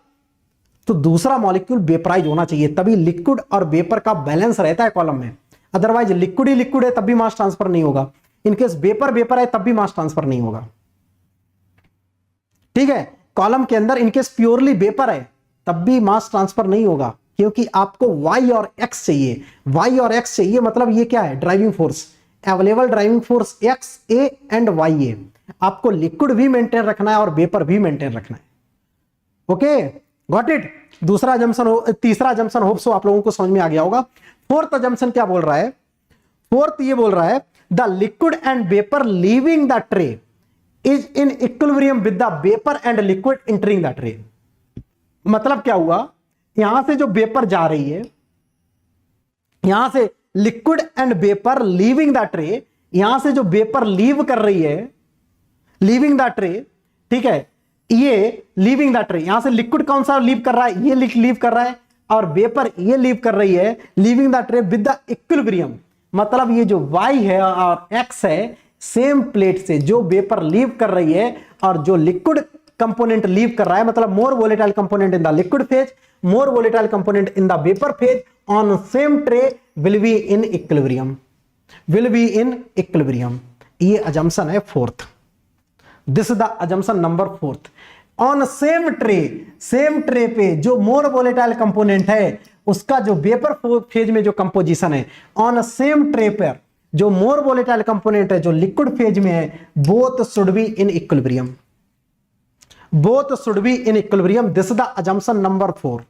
तो दूसरा मॉलिक्यूल वेपराइज होना चाहिए, तभी लिक्विड और वेपर का बैलेंस रहता है कॉलम में। अदरवाइज लिक्विड ही लिक्विड है तब भी मास ट्रांसफर नहीं होगा, इनकेस वेपर वेपर है तब भी मास ट्रांसफर नहीं होगा। ठीक है, कॉलम के अंदर इनकेस प्योरली वेपर है तब भी मास ट्रांसफर नहीं होगा, क्योंकि आपको वाई और एक्स चाहिए। वाई और एक्स चाहिए, मतलब ये क्या है? Driving force, available driving force X A and Y A. आपको लिक्विड भी मेंटेन रखना है और वेपर भी मेंटेन रखना है। Okay, got it. दूसरा अजम्पशन, तीसरा अजम्पशन होप सो आप लोगों को समझ में आ गया होगा। फोर्थ अजम्पशन क्या बोल रहा है? फोर्थ ये बोल रहा है the liquid and vapour leaving the tray is in equilibrium with the vapour and liquid entering the tray. मतलब क्या हुआ? यहां से जो वेपर जा रही है, यहां से liquid and vapour leaving the tray, यहां से जो वेपर लीव कर रही है, लीविंग द ट्रे। ठीक है, ये लीविंग द ट्रे, यहां से लिक्विड कौन सा लीव कर रहा है? ये लीव कर रहा है, और वेपर ये लीव कर रही है, leaving the tray with the equilibrium. मतलब ये जो y है और x है, सेम प्लेट से जो वेपर लीव कर रही है और जो लिक्विड कंपोनेंट लीव कर रहा है, मतलब more volatile component in the liquid phase, more volatile component in the vapour phase on same tray will be in equilibrium, will be in equilibrium. ये अजम्पशन है fourth. This is the assumption number fourth. On same tray पे जो मोर volatile component है उसका जो vapour phase में जो composition है, ऑन सेम ट्रे पर जो मोर वोलेटाइल कंपोनेंट है जो लिक्विड फेज में है, both should be in equilibrium, both should be in equilibrium. This is the assumption number 4।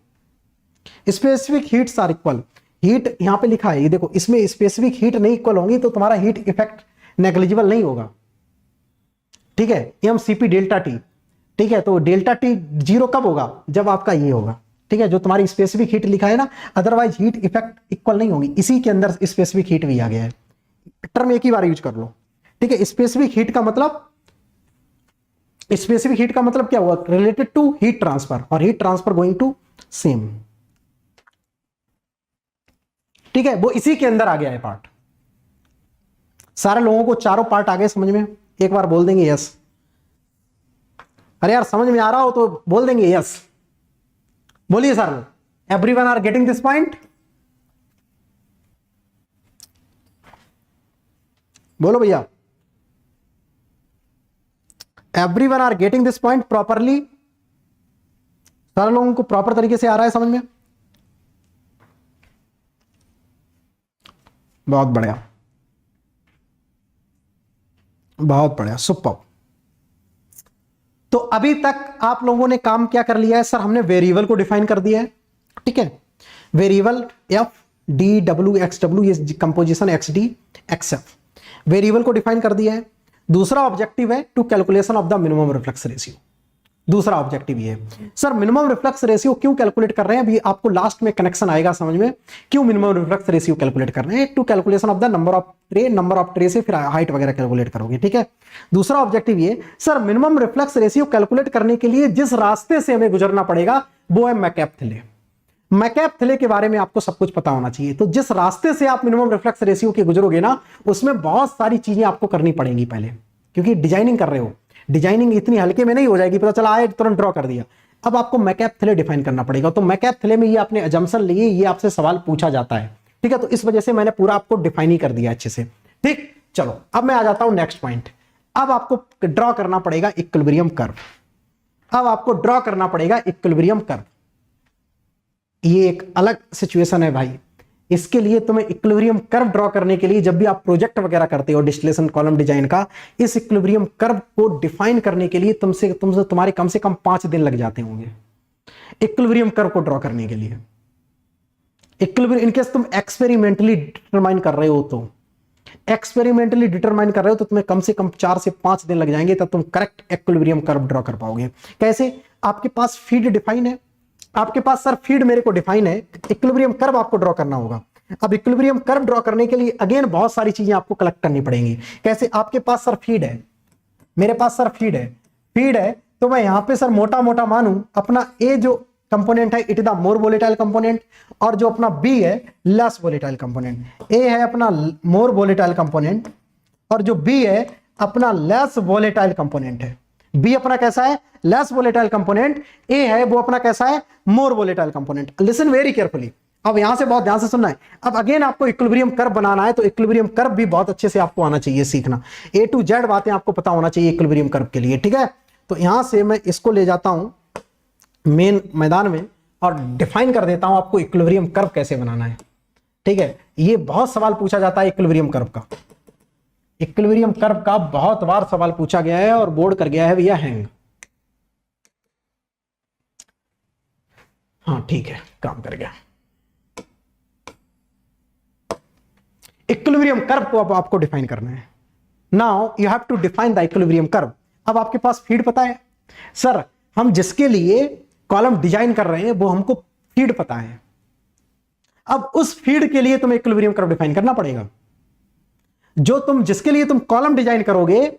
Specific heats are equal. Heat यहां पे लिखा है, ये देखो, इसमें स्पेसिफिक हीट नहीं इक्वल होंगी तो तुम्हारा हीट इफेक्ट नेग्लिजिबल नहीं होगा। ठीक है, mCp डेल्टा टी। ठीक है, तो डेल्टा टी जीरो कब होगा? जब आपका ये होगा। ठीक है, जो तुम्हारी स्पेसिफिक हीट लिखा है ना, अदरवाइज हीट इफेक्ट इक्वल नहीं होगी। इसी के अंदर स्पेसिफिक हीट भी आ गया है, टर्म एक ही बार यूज कर लो। ठीक है, स्पेसिफिक हीट का मतलब, स्पेसिफिक हीट का मतलब क्या हुआ? रिलेटेड टू हीट ट्रांसफर, और heat transfer going to same. ठीक है, वो इसी के अंदर आ गया है पार्ट। सारे लोगों को चारों पार्ट आ गए समझ में? एक बार बोल देंगे यस। अरे यार समझ में आ रहा हो तो बोल देंगे यस। बोलिए sir, everyone are getting this point? बोलो भैया, everyone are getting this point properly? सारे लोगों को प्रॉपर तरीके से आ रहा है समझ में? बहुत बढ़िया, बहुत बढ़िया, सुपर। तो अभी तक आप लोगों ने काम क्या कर लिया है? सर हमने वेरिएबल को डिफाइन कर दिया है। ठीक है, variable F D W X W, ये composition X D X F. Variable को डिफाइन कर दिया है। दूसरा ऑब्जेक्टिव है to calculation of the minimum reflux ratio. दूसरा ऑब्जेक्टिव ये है सर मिनिमम रिफ्लेक्स रेशियो क्यों कैलकुलेट कर रहे हैं, अभी आपको लास्ट में कनेक्शन आएगा समझ में, क्यों मिनिमम रिफ्लेक्स रेशियो कैलकुलेट कर रहे हैं, to calculation of the number of tray से फिर हाइट वगैरह कैलकुलेट करोगे, ठीक है। दूसरा ऑब्जेक्टिव ये sir minimum reflux ratio calculate करने के लिए जिस रास्ते से हमें गुजरना पड़ेगा वो है मैककेप-थिले। मैककेप-थिले के बारे में आपको सब कुछ पता होना चाहिए। तो जिस रास्ते से आप मिनिमम रिफ्लेक्स रेशियो के गुजरोगे ना, उसमें बहुत सारी चीजें आपको करनी पड़ेंगी पहले, क्योंकि डिजाइनिंग कर रहे हो। डिजाइनिंग इतनी हल्के में नहीं हो जाएगी, पता चला आए तुरंत ड्रॉ कर दिया। अब आपको मैककेप-थिले डिफाइन करना पड़ेगा। तो मैककेप-थिले में ये आपने अजम्पशन लिए, ये आपसे सवाल पूछा जाता है, ठीक है। तो इस वजह से मैंने पूरा आपको डिफाइन ही कर दिया अच्छे से, ठीक। चलो अब मैं आ जाता हूं नेक्स्ट पॉइंट। अब आपको ड्रॉ करना पड़ेगा इक्विलिब्रियम कर्व। अब आपको ड्रॉ करना पड़ेगा इक्विलिब्रियम कर्व। ये एक अलग सिचुएशन है भाई। इसके लिए तुम्हें इक्विलिब्रियम कर्व ड्रॉ करने के लिए, जब भी आप प्रोजेक्ट वगैरह करते हो डिस्टिलेशन कॉलम डिजाइन का, इस इक्विलिब्रियम कर्व को डिफाइन करने के लिए तुम्हारे कम से कम 5 दिन लग जाते होंगे इक्विलिब्रियम कर्व को ड्रॉ करने के लिए। इक्विलिब्रियम इनकेस तुम एक्सपेरिमेंटली डिटरमाइन कर रहे हो, तो एक्सपेरिमेंटली डिटरमाइन कर रहे हो तो तुम्हें कम से कम 4 से 5 दिन लग जाएंगे, तब तुम करेक्ट इक्विलिब्रियम कर्व ड्रॉ कर पाओगे। कैसे? आपके पास फीड डिफाइन है, आपके पास सर फीड मेरे को डिफाइन है, इक्विलिब्रियम कर्व आपको ड्रॉ करना होगा। अब इक्विलिब्रियम कर्व ड्रॉ करने के लिए अगेन बहुत सारी चीजें आपको कलेक्ट करनी पड़ेंगी। कैसे? आपके पास सर फीड है, मेरे पास सर फीड है, तो मैं यहां पे सर मोटा मोटा मानूं अपना ए जो कंपोनेंट है it is the more volatile component, और जो अपना बी है लेस वोलेटाइल कंपोनेंट। ए है अपना मोर वोलेटाइल कंपोनेंट और जो बी है अपना लेस वोलेटाइल कंपोनेंट है। बी अपना कैसा है? Less volatile component. ए है वो अपना कैसा है? More volatile component. Listen very carefully, अब यहां से बहुत ध्यान से सुनना है। अब अगेन आपको इक्विलिब्रियम कर्व बनाना है, तो इक्विलिब्रियम कर्व भी बहुत अच्छे से आपको आना चाहिए, सीखना। A to Z बातें आपको पता होना चाहिए इक्विलिब्रियम कर्व के लिए, ठीक है। तो यहां से मैं इसको ले जाता हूं मेन मैदान में और डिफाइन कर देता हूं आपको इक्विलिब्रियम कर्व कैसे बनाना है, ठीक है। ये बहुत सवाल पूछा जाता है इक्विलिब्रियम कर्व का। इक्विलिब्रियम कर्व का बहुत बार सवाल पूछा गया है और बोर्ड कर गया है भैया हैंग। हाँ ठीक है, काम कर गया। इक्विलिब्रियम कर्व को अब आपको डिफाइन करना है। Now you have to define the equilibrium curve. अब आपके पास फीड पता है सर, हम जिसके लिए कॉलम डिजाइन कर रहे हैं वो हमको फीड पता है। अब उस फीड के लिए तुम्हें इक्विलिब्रियम कर्व डिफाइन करना पड़ेगा। जो तुम जिसके लिए तुम कॉलम डिजाइन करोगे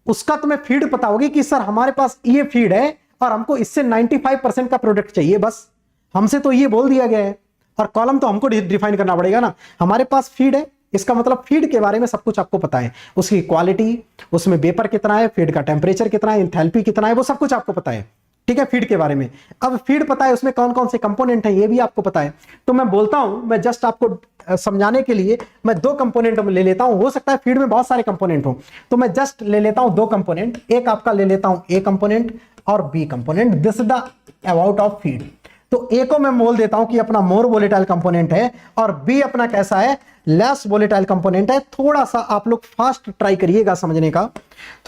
उसका तुम्हें फीड पता होगी कि सर हमारे पास ये फीड है और हमको इससे 95% का प्रोडक्ट चाहिए, बस हमसे तो ये बोल दिया गया है, और कॉलम तो हमको डिफाइन करना पड़ेगा ना। हमारे पास फीड है, इसका मतलब फीड के बारे में सब कुछ आपको पता है, उसकी क्वालिटी, उसमें वेपर कितना है, फीड का टेम्परेचर कितना है, इंथैल्पी कितना है, वो सब कुछ आपको पता है, ठीक है, फीड के बारे में। अब फीड पता है, उसमें कौन कौन से कंपोनेंट हैं ये भी आपको पता है। तो मैं बोलता हूं, मैं जस्ट आपको समझाने के लिए मैं 2 कंपोनेंट ले लेता हूं। हो सकता है फीड में बहुत सारे कंपोनेंट हो, तो मैं जस्ट ले लेता हूं 2 कंपोनेंट। एक आपका ले लेता हूं ए कंपोनेंट और B component. This is the about of feed. तो ए को मैं बोल देता हूं कि अपना मोर वोलेटाइल कंपोनेंट है और बी अपना कैसा है? लेस वोलेटाइल कंपोनेंट है। थोड़ा सा आप लोग फास्ट ट्राई करिएगा समझने का,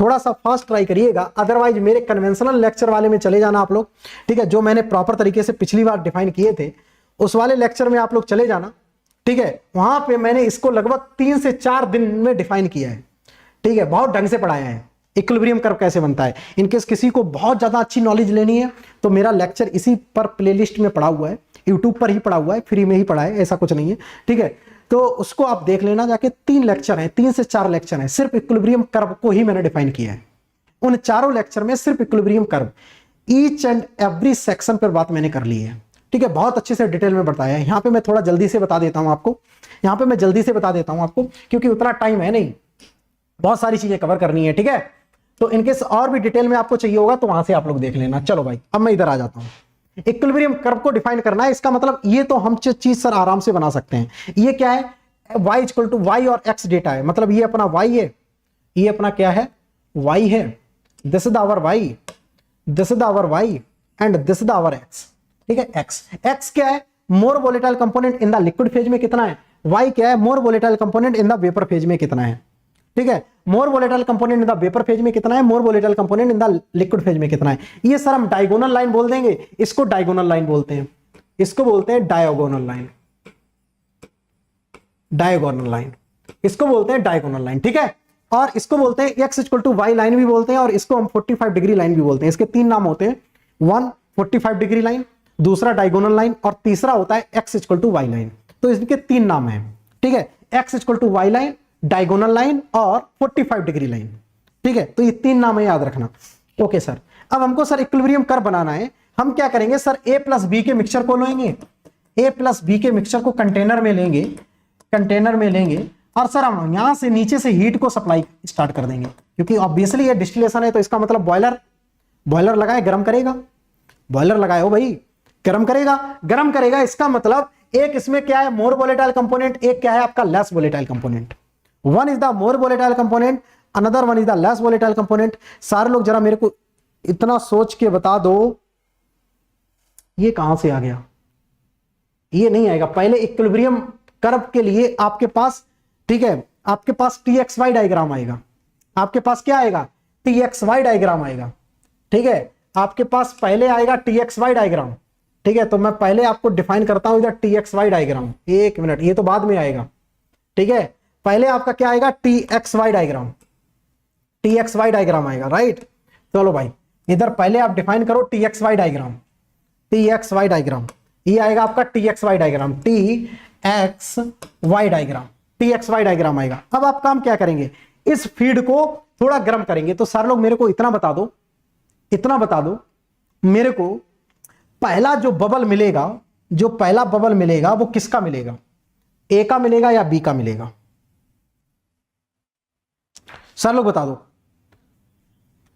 थोड़ा सा फास्ट ट्राई करिएगा, अदरवाइज मेरे कन्वेंशनल लेक्चर वाले में चले जाना आप लोग, ठीक है। जो मैंने प्रॉपर तरीके से पिछली बार डिफाइन किए थे उस वाले लेक्चर में आप लोग चले जाना, ठीक है। वहां पे मैंने इसको लगभग 3 से 4 दिन में डिफाइन किया है, ठीक है। बहुत ढंग से पढ़ाया है इक्विलिब्रियम कर्व कैसे बनता है। इनकेस किसी को बहुत ज्यादा अच्छी नॉलेज लेनी है तो मेरा लेक्चर इसी पर प्लेलिस्ट में पड़ा हुआ है, यूट्यूब पर ही पड़ा हुआ है, फ्री में ही पढ़ा है, ऐसा कुछ नहीं है, ठीक है। तो उसको आप देख लेना जाके। 3 लेक्चर हैं, 3 से 4 लेक्चर हैं, सिर्फ इक्विलिब्रियम कर्व को ही मैंने डिफाइन किया है। उन चारों लेक्चर में सिर्फ equilibrium curve, each and every section पर बात मैंने कर ली है, ठीक है। बहुत अच्छे से डिटेल में बताया है। यहाँ पे मैं थोड़ा जल्दी से बता देता हूँ आपको, यहाँ पे मैं जल्दी से बता देता हूँ आपको, क्योंकि उतना टाइम है नहीं, बहुत सारी चीजें कवर करनी है, ठीक है। तो इनकेस और भी डिटेल में आपको चाहिए होगा तो वहां से आप लोग देख लेना। चलो भाई, अब मैं इधर आ जाता हूं। इक्विलिब्रियम कर्व को डिफाइन करना है, इसका मतलब ये तो हम चीज सर आराम से बना सकते हैं। ये क्या है? y इक्वल टू वाई और x डेटा है, मतलब ये अपना y है, ये अपना क्या है? y है। This is our y, this is our y and this is our x, ठीक है। x क्या है? More volatile component in the liquid phase में कितना है? y क्या है? More volatile component in the vapour phase में कितना है, ठीक है। More volatile component in the vapour phase में कितना है, more volatile component in the liquid phase में कितना है। ये सर हम डायगोनल लाइन बोल देंगे, इसको डायगोनल लाइन बोलते हैं, इसको बोलते हैं डायगोनल लाइन, डायगोनल लाइन, इसको बोलते हैं डायगोनल लाइन, ठीक है। और इसको बोलते हैं x equal to Y line भी बोलते हैं, और इसको हम 45 डिग्री लाइन भी बोलते हैं। इसके तीन नाम होते हैं, वन 45 डिग्री लाइन, दूसरा डायगोनल लाइन, और तीसरा होता है x equal to Y line. तो इसके तीन नाम हैं, ठीक है, x equal to Y line, diagonal line और 45 डिग्री लाइन, ठीक है। तो ये तीन नाम है, याद रखना। ओके सर, अब हमको सर इक्विलिब्रियम कर्व बनाना है। हम क्या करेंगे सर, a प्लस बी के मिक्सचर को लेंगे, a प्लस बी के मिक्सचर को कंटेनर में लेंगे, कंटेनर में लेंगे, और सर हम यहां से नीचे से हीट को सप्लाई स्टार्ट कर देंगे, क्योंकि ऑब्वियसली ये डिस्टिलेशन है, तो इसका मतलब बॉयलर लगाए, गर्म करेगा, बॉयलर लगाए हो भाई, गर्म करेगा, गर्म करेगा। इसका मतलब एक इसमें क्या है, मोर वोलेटाइल कंपोनेंट, एक क्या है आपका less volatile component. One is the more volatile component, another one is the less volatile component. सारे लोग जरा मेरे को इतना सोच के बता दो, ये कहां से आ गया, ये नहीं आएगा। पहले इक्विलिब्रियम कर्व के लिए आपके पास, ठीक है, आपके पास TXY डायग्राम आएगा, आपके पास क्या आएगा, TXY डायग्राम आएगा, ठीक है। आपके पास पहले आएगा TXY डायग्राम, ठीक है। तो मैं पहले आपको डिफाइन करता हूं इधर TXY डायग्राम, एक मिनट, ये तो बाद में आएगा, ठीक है। पहले आपका क्या आएगा, TXY डायग्राम, TXY डायग्राम आएगा, राइट। चलो भाई, इधर पहले आप डिफाइन करो TXY डायग्राम, TXY डायग्राम, ये आएगा आपका TXY diagram, TXY diagram, TXY diagram आएगा। अब आप काम क्या करेंगे, इस फीड को थोड़ा गर्म करेंगे। तो सारे लोग मेरे को इतना बता दो, इतना बता दो मेरे को, पहला जो बबल मिलेगा, जो पहला बबल मिलेगा वो किसका मिलेगा, ए का मिलेगा या बी का मिलेगा, सर लोग बता दो,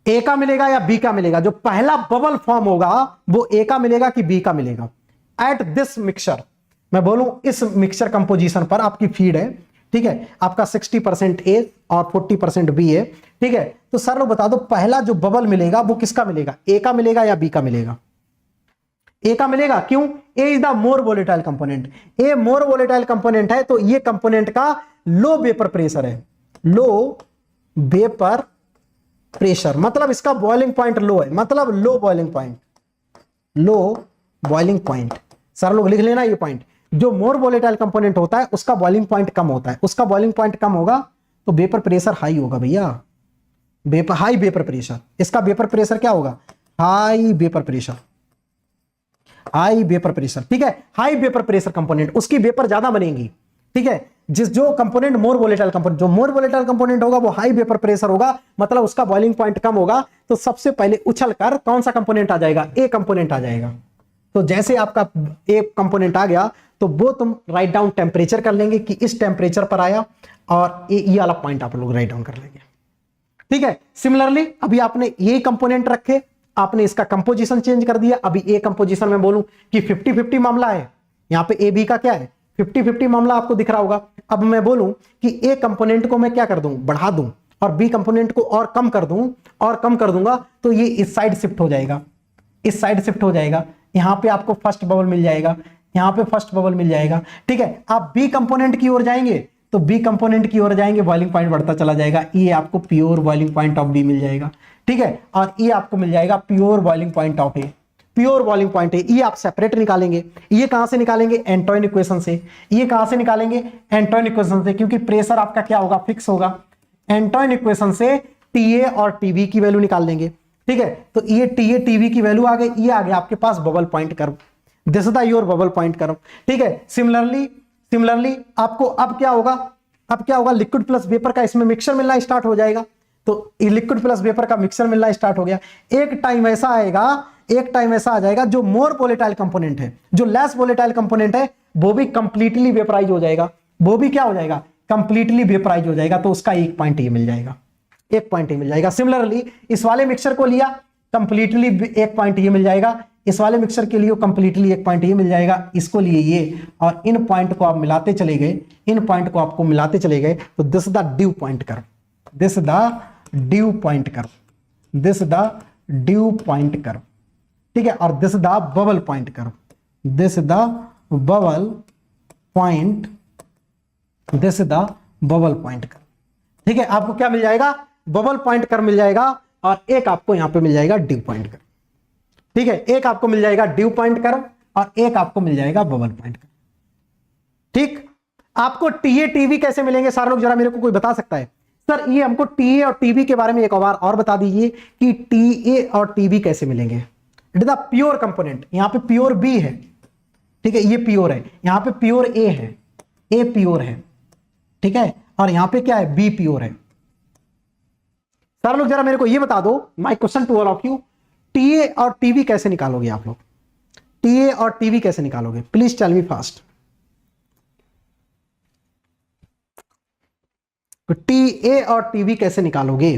ए का मिलेगा या बी का मिलेगा। जो पहला बबल फॉर्म होगा वो ए का मिलेगा कि बी का मिलेगा। एट दिस मिक्सचर, मैं बोलूं इस मिक्सचर कंपोजिशन पर आपकी फीड है, ठीक है, आपका 60% ए और 40% बी है, ठीक है। तो सर लोग बता दो, पहला जो बबल मिलेगा वो किसका मिलेगा, ए का मिलेगा या बी का मिलेगा, ए का मिलेगा। क्यों, A is the more volatile component, A more volatile component है, तो ये कंपोनेंट का लो वेपर प्रेशर है, लो वेपर प्रेशर, मतलब इसका बॉइलिंग पॉइंट लो है, मतलब low boiling point, low boiling point. Sir लोग लिख लेना ये पॉइंट, जो मोर वोलेटाइल कंपोनेंट होता है उसका बॉइलिंग पॉइंट कम होता है, उसका बॉइलिंग पॉइंट कम होगा तो वेपर प्रेशर हाई होगा भैया, हाई वेपर प्रेशर। इसका वेपर प्रेशर क्या होगा, high vapour pressure, high vapour pressure, ठीक है। हाई वेपर प्रेशर कंपोनेंट, उसकी वेपर ज्यादा बनेगी, ठीक है। जो कंपोनेंट मोर वोलेटाइल कंपोनेंट, जो मोर वोलेटाइल कंपोनेंट होगा वो हाई वेपर प्रेशर होगा, मतलब उसका बॉइलिंग पॉइंट कम होगा। तो सबसे पहले उछल कर कौन सा कंपोनेंट आ जाएगा, ए कंपोनेंट आ जाएगा। तो जैसे आपका ए कंपोनेंट आ गया तो वो तुम राइट डाउन टेम्परेचर कर लेंगे कि इस टेम्परेचर पर आया, और ये वाला पॉइंट आप लोग राइट डाउन कर लेंगे, ठीक है। सिमिलरली अभी आपने ये कंपोनेंट रखे, आपने इसका कंपोजिशन चेंज कर दिया। अभी ए कंपोजिशन में बोलूं कि 50-50 मामला है, यहां पे ए बी का क्या है, 50-50 मामला आपको दिख रहा होगा। अब मैं बोलूं कि ए कंपोनेंट को मैं क्या कर दूं, बढ़ा दूं, और बी कंपोनेंट को और कम कर दूं, और कम कर दूंगा, तो ये इस साइड शिफ्ट हो जाएगा, इस साइड शिफ्ट हो जाएगा। यहां पे आपको फर्स्ट बबल मिल जाएगा, यहां पे फर्स्ट बबल मिल जाएगा, ठीक है। आप बी कंपोनेंट की ओर जाएंगे तो बी कंपोनेंट की ओर जाएंगे, बॉइलिंग पॉइंट बढ़ता चला जाएगा, ये आपको pure boiling point of B मिल जाएगा, ठीक है। और ये आपको मिल जाएगा pure boiling point of A, pure boiling point है। ये आप सेपरेट निकालेंगे, ये कहां से निकालेंगे, एंटोइन इक्वेशन से। ये कहां से निकालेंगे, एंटोइन इक्वेशन से, क्योंकि प्रेशर आपका क्या होगा, फिक्स होगा। एंटोइन इक्वेशन से टीए और टीबी की वैल्यू निकाल देंगे, ठीक है। तो ये टीए टीबी की वैल्यू आ गई, ये आ गया आपके पास bubble point curve, this is the your bubble point curve, ठीक है। सिमिलरली आपको अब क्या होगा, अब क्या होगा, लिक्विड प्लस वेपर का इसमें मिक्सचर मिलना स्टार्ट हो जाएगा। तो ये लिक्विड प्लस वेपर का मिक्सचर मिलना स्टार्ट हो गया। एक टाइम ऐसा आएगा, एक टाइम ऐसा आ जाएगा जो मोर वोलेटाइल कंपोनेंट है, जो लेस वोलेटाइल कंपोनेंट है, वो भी कंप्लीटली वेपराइज हो जाएगा, वो भी क्या हो जाएगा, कंप्लीटली वेपराइज हो जाएगा। तो उसका एक पॉइंट ये मिल जाएगा, एक पॉइंट ये मिल जाएगा। सिमिलरली इस वाले मिक्सचर को लिया, कंप्लीटली एक पॉइंट ये मिल जाएगा। इस वाले मिक्सचर के लिए कंप्लीटली एक पॉइंट ये मिल जाएगा, इसको लिए ये, और इन पॉइंट को आप मिलाते चले गए, इन पॉइंट को आपको मिलाते चले गए, तो this the dew point curve, this the dew point curve, this the dew point curve, ठीक है। और this the bubble point curve, this the bubble point, this the bubble point curve, ठीक है। आपको क्या मिल जाएगा, बबल पॉइंट कर्व मिल जाएगा, और एक आपको यहां पे मिल जाएगा ड्यू पॉइंट कर्व, ठीक है। एक आपको मिल जाएगा ड्यू पॉइंट कर्व और एक आपको मिल जाएगा बबल पॉइंट कर्व, ठीक। आपको टीए टीवी कैसे मिलेंगे सारे लोग, जरा मेरे को कोई बता सकता है? सर ये हमको टीए और टीवी के बारे में एक बार और बता दीजिए कि टीए और टीवी कैसे मिलेंगे। It is the pure component, यहां पे प्योर बी है, ठीक है, ये प्योर है, यहां पे प्योर ए है, ए प्योर है, ठीक है, और यहां पे क्या है, बी प्योर है। सारे लोग जरा मेरे को ये बता दो, my question to all of you, TA और टीवी कैसे निकालोगे आप लोग? टीए और टीवी कैसे निकालोगे? Please tell me fast. तो टीए और टीवी कैसे निकालोगे?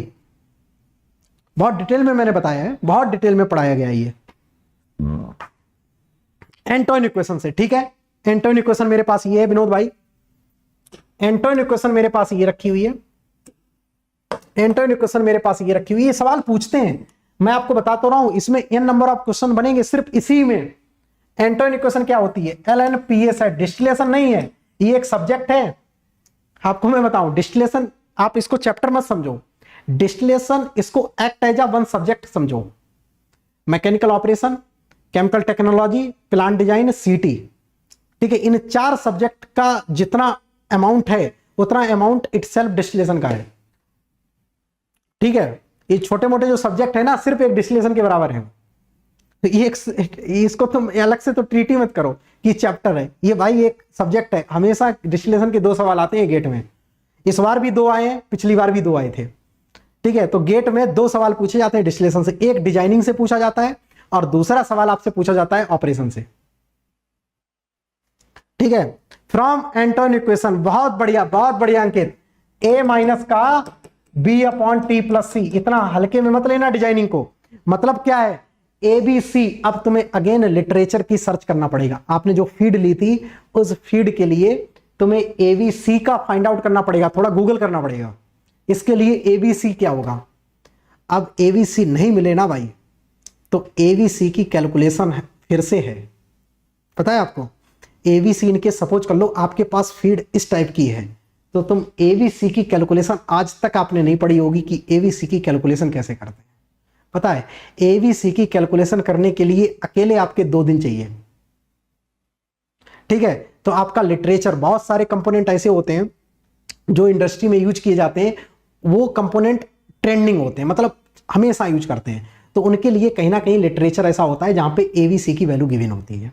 बहुत डिटेल में मैंने बताया है, बहुत डिटेल में पढ़ाया गया ये एंटोइन इक्वेशन से, ठीक है। एंटोइन इक्वेशन मेरे पास ये है विनोद भाई, एंटोइन इक्वेशन मेरे पास ये रखी हुई है, एंटोइन इक्वेशन मेरे पास ये रखी हुई है। सवाल पूछते हैं, मैं आपको बता तो रहा हूं, इसमें n नंबर ऑफ क्वेश्चन बनेंगे सिर्फ इसी में। एंटोइन इक्वेशन क्या होती है? LNPS है, डिस्टिलेशन नहीं है, ये एक सब्जेक्ट है। आपको मैं बताऊं, डिस्टिलेशन आप इसको चैप्टर मत समझो, डिस्टिलेशन इसको act as a one subject समझो। Mechanical operation, chemical technology, plant design, CT, ठीक है, इन 4 सब्जेक्ट का जितना अमाउंट है उतना अमाउंट इटसेल्फ डिस्टिलेशन का है, ठीक है। ये छोटे मोटे जो सब्जेक्ट है ना, सिर्फ एक डिस्टिलेशन के बराबर है। तो ये इसको तुम अलग से तो ट्रीट ही मत करो कि चैप्टर है, ये भाई एक सब्जेक्ट है। हमेशा डिस्टिलेशन के 2 सवाल आते हैं गेट में, इस बार भी 2 आए हैं, पिछली बार भी 2 आए थे, ठीक है। तो गेट में 2 सवाल पूछे जाते हैं डिस्टिलेशन से, एक डिजाइनिंग से पूछा जाता है और दूसरा सवाल आपसे पूछा जाता है ऑपरेशन से, ठीक है। फ्रॉम एंटोइन इक्वेशन, बहुत बढ़िया अंकित, ए माइनस का बी अपॉन टी प्लस सी, इतना हल्के में मत लेना डिजाइनिंग को। मतलब क्या है, ABC। अब तुम्हें अगेन लिटरेचर की सर्च करना पड़ेगा, आपने जो फीड ली थी उस फीड के लिए तुम्हें ABC का फाइंड आउट करना पड़ेगा, थोड़ा गूगल करना पड़ेगा इसके लिए ABC क्या होगा। अब ABC नहीं मिले ना भाई, तो ABC की कैलकुलेशन फिर से है, पता है आपको। ABC इनके सपोज कर लो आपके पास फीड इस टाइप की है, तो तुम ABC की कैलकुलेशन आज तक आपने नहीं पढ़ी होगी कि ABC की कैलकुलेशन कैसे करते हैं। पता है, ABC की कैलकुलेशन करने के लिए अकेले आपके 2 दिन चाहिए, ठीक है। तो आपका लिटरेचर, बहुत सारे कंपोनेंट ऐसे होते हैं जो इंडस्ट्री में यूज किए जाते हैं, वो कंपोनेंट ट्रेंडिंग होते हैं, मतलब हमेशा यूज करते हैं, तो उनके लिए कहीं ना कहीं लिटरेचर ऐसा होता है जहां पे ABC की वैल्यू गिवन होती है।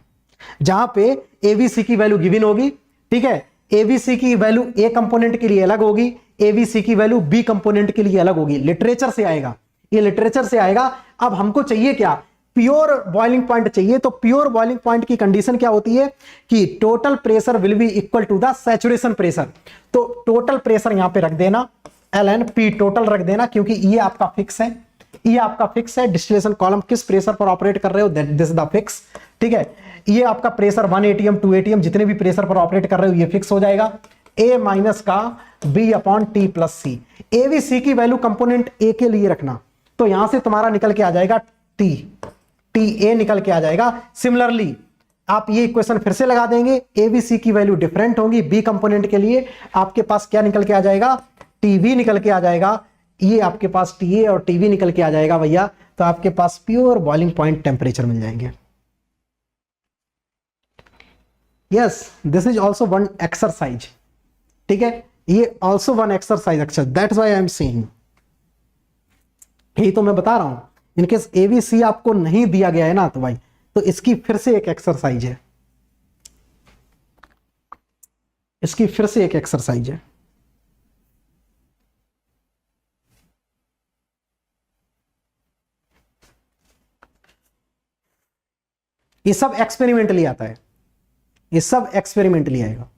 जहां पे ABC की वैल्यू गिवन होगी, ठीक है, ABC की वैल्यू A कंपोनेंट के लिए अलग होगी, ABC की वैल्यू B कंपोनेंट के लिए अलग होगी, लिटरेचर से आएगा, ये लिटरेचर से आएगा। अब हमको चाहिए क्या, प्योर बॉइलिंग पॉइंट चाहिए। तो प्योर बॉइलिंग पॉइंट की कंडीशन क्या होती है कि total pressure will be equal to the saturation pressure. तो टोटल प्रेशर यहां पे रख देना, LNP टोटल रख देना, क्योंकि ये आपका फिक्स है, ये आपका फिक्स है। डिस्टिलेशन कॉलम किस प्रेशर पर ऑपरेट कर रहे हो, दिस इज द फिक्स, ठीक है। ये आपका प्रेशर 1 ATM 2 ATM जितने भी प्रेशर पर ऑपरेट कर रहे हो ये फिक्स हो जाएगा। A माइनस का B अपॉन टी प्लस सी, ABC की वैल्यू कंपोनेंट A के लिए रखना, तो यहां से तुम्हारा निकल के आ जाएगा TA निकल के आ जाएगा। सिमिलरली आप ये इक्वेशन फिर से लगा देंगे, ABC की वैल्यू डिफरेंट होगी, B कंपोनेंट के लिए आपके पास क्या निकल के आ जाएगा, TV निकल के आ जाएगा। ये आपके पास TA और TV निकल के आ जाएगा भैया, तो आपके पास प्योर बॉइलिंग पॉइंट टेम्परेचर मिल जाएंगे। Yes, this is also one exercise, ठीक है, ये also one exercise exercise, that's why I am saying, यही तो मैं बता रहा हूं। इनकेस ABC आपको नहीं दिया गया है ना, तो भाई तो इसकी फिर से एक एक्सरसाइज है, इसकी फिर से एक एक्सरसाइज है। ये सब एक्सपेरिमेंटली आता है, ये सब एक्सपेरिमेंटली आएगा।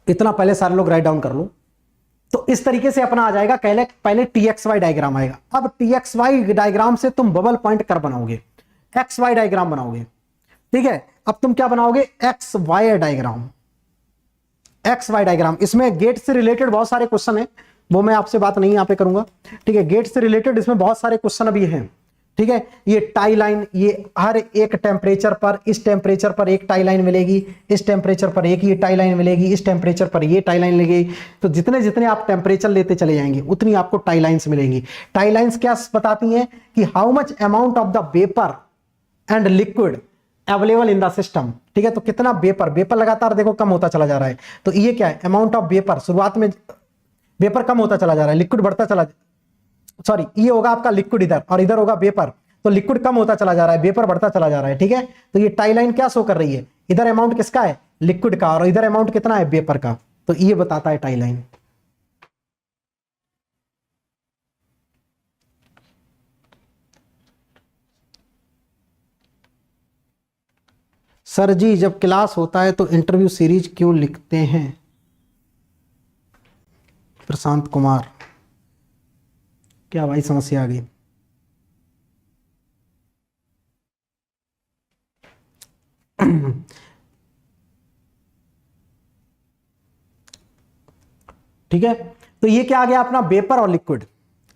इतना पहले सारे लोग राइट डाउन कर लो। तो इस तरीके से अपना आ जाएगा, पहले TXY डायग्राम आएगा। अब TXY डायग्राम से तुम बबल पॉइंट कर बनाओगे, XY डायग्राम बनाओगे, ठीक है। अब तुम क्या बनाओगे, XY डायग्राम, XY डायग्राम। इसमें गेट से रिलेटेड बहुत सारे क्वेश्चन है, वो मैं आपसे बात नहीं यहां पे करूंगा, ठीक है। गेट से रिलेटेड इसमें बहुत सारे क्वेश्चन अभी हैं, ठीक है। ये टाई लाइन, ये हर एक टेम्परेचर पर, इस टेम्परेचर पर एक टाई लाइन मिलेगी, इस टेम्परेचर पर एक ये टाई लाइन मिलेगी, इस टेम्परेचर पर ये टाई लाइन मिलेगी। तो जितने जितने आप टेम्परेचर लेते चले जाएंगे उतनी आपको टाई लाइन्स मिलेंगी। टाई लाइन्स क्या बताती हैं कि how much amount of the vapour and liquid available in the system. ठीक है, तो कितना वेपर, वेपर लगातार देखो कम होता चला जा रहा है, तो ये क्या है, अमाउंट ऑफ वेपर। शुरुआत में वेपर कम होता चला जा रहा है, लिक्विड बढ़ता चला, सॉरी ये होगा आपका लिक्विड इधर और इधर होगा वेपर, तो लिक्विड कम होता चला जा रहा है, वेपर बढ़ता चला जा रहा है। ठीक है, तो ये टाई लाइन क्या शो कर रही है, इधर अमाउंट किसका है, लिक्विड का, और इधर अमाउंट कितना है, वेपर का। तो ये बताता है टाई लाइन। सर जी जब क्लास होता है तो इंटरव्यू सीरीज क्यों लिखते हैं? प्रशांत कुमार, क्या भाई समस्या आ गई? ठीक है, तो ये क्या आ गया अपना, वेपर और लिक्विड।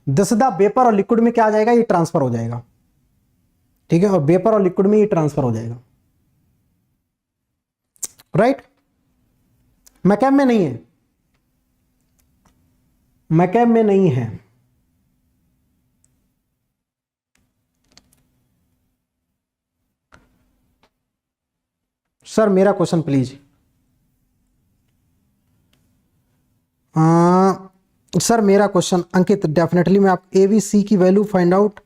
दिस द वेपर और लिक्विड में क्या आ जाएगा, ये ट्रांसफर हो जाएगा। ठीक है, और वेपर और लिक्विड में ये ट्रांसफर हो जाएगा, राइट। मैकेब में नहीं है, मैकेब में नहीं है। सर मेरा क्वेश्चन प्लीज। सर मेरा क्वेश्चन अंकित, डेफिनेटली मैं आप एबीसी की वैल्यू फाइंड आउट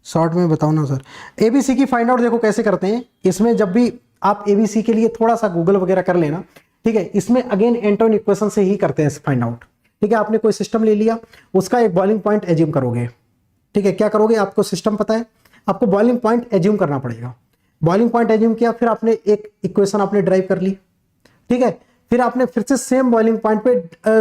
शॉर्ट में बताओ ना सर। एबीसी की फाइंड आउट देखो कैसे करते हैं, इसमें जब भी आप एबीसी के लिए थोड़ा सा गूगल वगैरह कर लेना। ठीक है, इसमें अगेन एंटोन इक्वेशन से ही करते हैं फाइंड आउट। ठीक है, आपने कोई सिस्टम ले लिया, उसका एक बॉइलिंग पॉइंट एज्यूम करोगे। ठीक है, क्या करोगे, आपको सिस्टम पता है, आपको बॉइलिंग पॉइंट एज्यूम करना पड़ेगा। बॉइलिंग पॉइंट एज्यूम किया, फिर आपने एक इक्वेशन आपने ड्राइव कर ली। ठीक है, फिर आपने फिर से सेम बॉइलिंग पॉइंट पे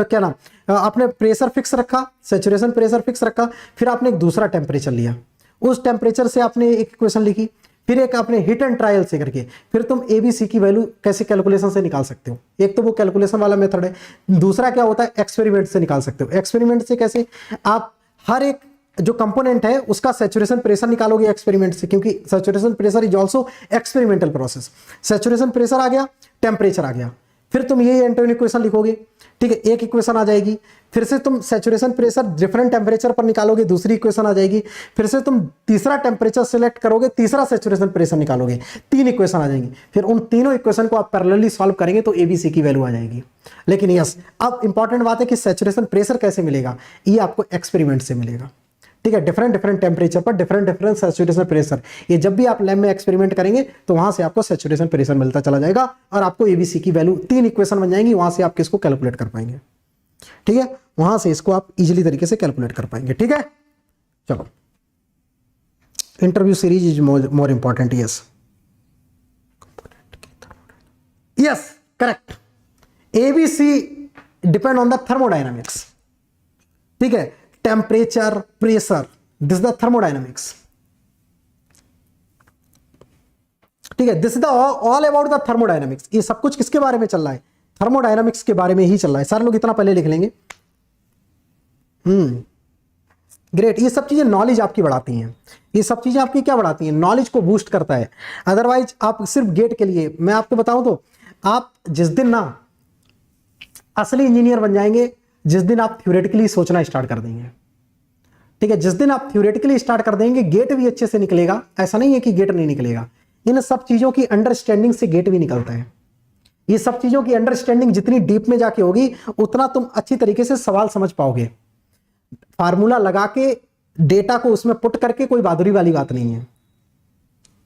क्या नाम, आपने प्रेशर फिक्स रखा, सैचुरेशन प्रेशर फिक्स रखा, फिर आपने एक दूसरा टेम्परेचर लिया, उस टेम्परेचर से आपने एक इक्वेशन लिखी, फिर एक आपने हिट एंड ट्रायल से करके फिर तुम एबीसी की वैल्यू कैसे कैलकुलेशन से निकाल सकते हो। एक तो वो कैलकुलेशन वाला मेथड है, दूसरा क्या होता है, एक्सपेरिमेंट से निकाल सकते हो। एक्सपेरिमेंट से कैसे, आप हर एक जो कंपोनेंट है उसका सैचुरेशन प्रेशर निकालोगे एक्सपेरिमेंट से, क्योंकि saturation pressure is also experimental process. Saturation pressure आ गया, टेम्परेचर आ गया, फिर तुम ये एंटोन इक्वेशन लिखोगे। ठीक है, एक इक्वेशन आ जाएगी, फिर से तुम सैचुरेशन प्रेशर डिफरेंट टेम्परेचर पर निकालोगे, दूसरी इक्वेशन आ जाएगी, फिर से तुम तीसरा टेम्परेचर सिलेक्ट करोगे, तीसरा सैचुरेशन प्रेशर निकालोगे, तीन इक्वेशन आ जाएंगी। फिर उन तीनों इक्वेशन को आप पैरेलली सॉल्व करेंगे तो एबीसी की वैल्यू आ जाएगी। लेकिन यस, अब इंपॉर्टेंट बात है कि सैचुरेशन प्रेशर कैसे मिलेगा, ये आपको एक्सपेरिमेंट से मिलेगा। ठीक है, डिफरेंट डिफरेंट टेम्परेचर पर डिफरेंट डिफरेंट सैचुरेशन प्रेशर, ये जब भी आप लैब में एक्सपेरिमेंट करेंगे तो वहां से आपको सैचुरेशन प्रेशर मिलता चला जाएगा और आपको एबीसी की वैल्यू, तीन इक्वेशन बन जाएंगी, वहां से आप किसको कैलकुलेट कर पाएंगे। ठीक है, वहां से इसको आप इजीली तरीके से कैलकुलेट कर पाएंगे। ठीक है, चलो, interview series is more important. Yes yes correct, ABC depend on the thermodynamics. ठीक है, temperature pressure, this the thermodynamics. ठीक है, this is the all about the thermodynamics. ये सब कुछ किसके बारे में चल रहा है, थर्मोडायनामिक्स के बारे में ही चल रहा है। सारे लोग इतना पहले लिख लेंगे। ग्रेट, ये सब चीजें नॉलेज आपकी बढ़ाती हैं, ये सब चीजें आपकी क्या बढ़ाती हैं, नॉलेज को बूस्ट करता है। अदरवाइज आप सिर्फ गेट के लिए, मैं आपको बताऊं तो आप जिस दिन ना असली इंजीनियर बन जाएंगे, जिस दिन आप थ्योरेटिकली सोचना स्टार्ट कर देंगे। ठीक है, जिस दिन आप थ्योरेटिकली स्टार्ट कर देंगे, गेट भी अच्छे से निकलेगा। ऐसा नहीं है कि गेट नहीं निकलेगा, इन सब चीजों की अंडरस्टैंडिंग से गेट भी निकलता है। ये सब चीजों की अंडरस्टैंडिंग जितनी डीप में जाके होगी, उतना तुम अच्छी तरीके से सवाल समझ पाओगे। फार्मूला लगा के डेटा को उसमें पुट करके कोई बहादुरी वाली बात नहीं है।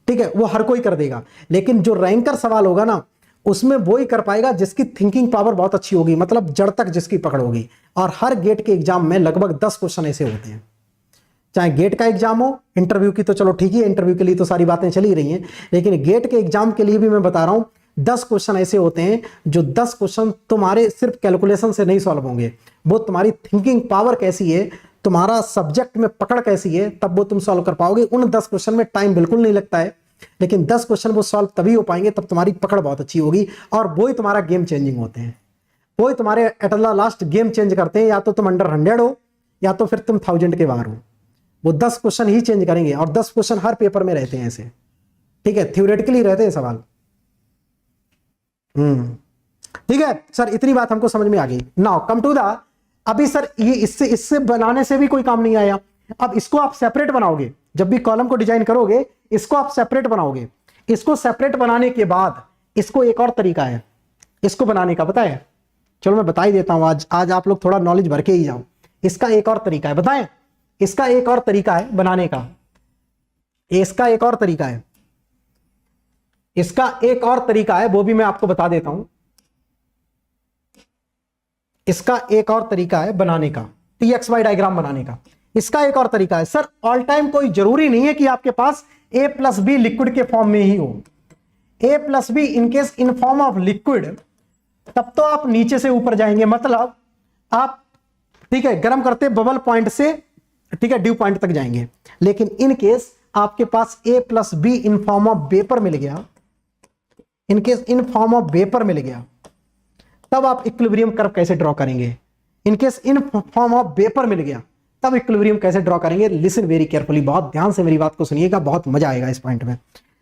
ठीक है, वो हर कोई कर देगा, लेकिन जो रैंकर सवाल होगा ना, उसमें वो ही कर पाएगा जिसकी थिंकिंग पावर बहुत अच्छी होगी, मतलब जड़ तक जिसकी पकड़ होगी। और हर गेट के एग्जाम में लगभग 10 क्वेश्चन ऐसे होते हैं, चाहे गेट का एग्जाम हो, इंटरव्यू की तो चलो ठीक है, इंटरव्यू के लिए तो सारी बातें चली रही हैं, लेकिन गेट के एग्जाम के लिए भी मैं बता रहा हूं 10 क्वेश्चन ऐसे होते हैं, जो 10 क्वेश्चन तुम्हारे सिर्फ कैलकुलेशन से नहीं सॉल्व होंगे, वो तुम्हारी थिंकिंग पावर कैसी है, तुम्हारा सब्जेक्ट में पकड़ कैसी है, तब वो तुम सॉल्व कर पाओगे। उन 10 क्वेश्चन में टाइम बिल्कुल नहीं लगता है, लेकिन 10 क्वेश्चन वो सॉल्व तभी हो पाएंगे तब तुम्हारी पकड़ बहुत अच्छी होगी, और वो ही तुम्हारा गेम चेंजिंग होते हैं, वो ही तुम्हारे at the last game change करते हैं। या तो तुम अंडर 100 हो, या तो फिर तुम 1000 के बाहर हो। वो 10 क्वेश्चन ही चेंज करेंगे और 10 क्वेश्चन हर पेपर में रहते हैं ऐसे, ठीक है, थ्योरेटिकली रहते हैं सवाल। ठीक है सर, इतनी बात हमको समझ में आ गई। नाउ कम टू द, अभी सर ये इससे बनाने से भी कोई काम नहीं आया। अब इसको आप सेपरेट बनाओगे, जब भी कॉलम को डिजाइन करोगे इसको आप सेपरेट बनाओगे। इसको सेपरेट बनाने के बाद इसको एक और तरीका है इसको बनाने का, पता है? चलो मैं बता ही देता हूं, आज आप लोग थोड़ा नॉलेज भर के ही जाओ। इसका एक और तरीका है, बताएं? इसका एक और तरीका है बनाने का, इसका एक और तरीका है, इसका एक और तरीका है, वो भी मैं आपको बता देता हूं। इसका एक और तरीका है बनाने का, TXY डायग्राम बनाने का। इसका एक और तरीका है, सर ऑल टाइम कोई जरूरी नहीं है कि आपके पास A+B लिक्विड के फॉर्म में ही हो। A+B in case in form of liquid, तब तो आप नीचे से ऊपर जाएंगे, मतलब आप, ठीक है, गर्म करते बबल पॉइंट से, ठीक है, ड्यू पॉइंट तक जाएंगे। लेकिन इन केस आपके पास A+B in form of vapour मिल गया, in case in form of vapour मिल गया, तब आप इक्विलिब्रियम कर्व कैसे ड्रॉ करेंगे? In case in form of vapour मिल गया, तब इक्विलिब्रियम कैसे ड्रॉ करेंगे? लिसन वेरी केयरफुली, बहुत ध्यान से मेरी बात को सुनिएगा, बहुत मजा आएगा इस पॉइंट में।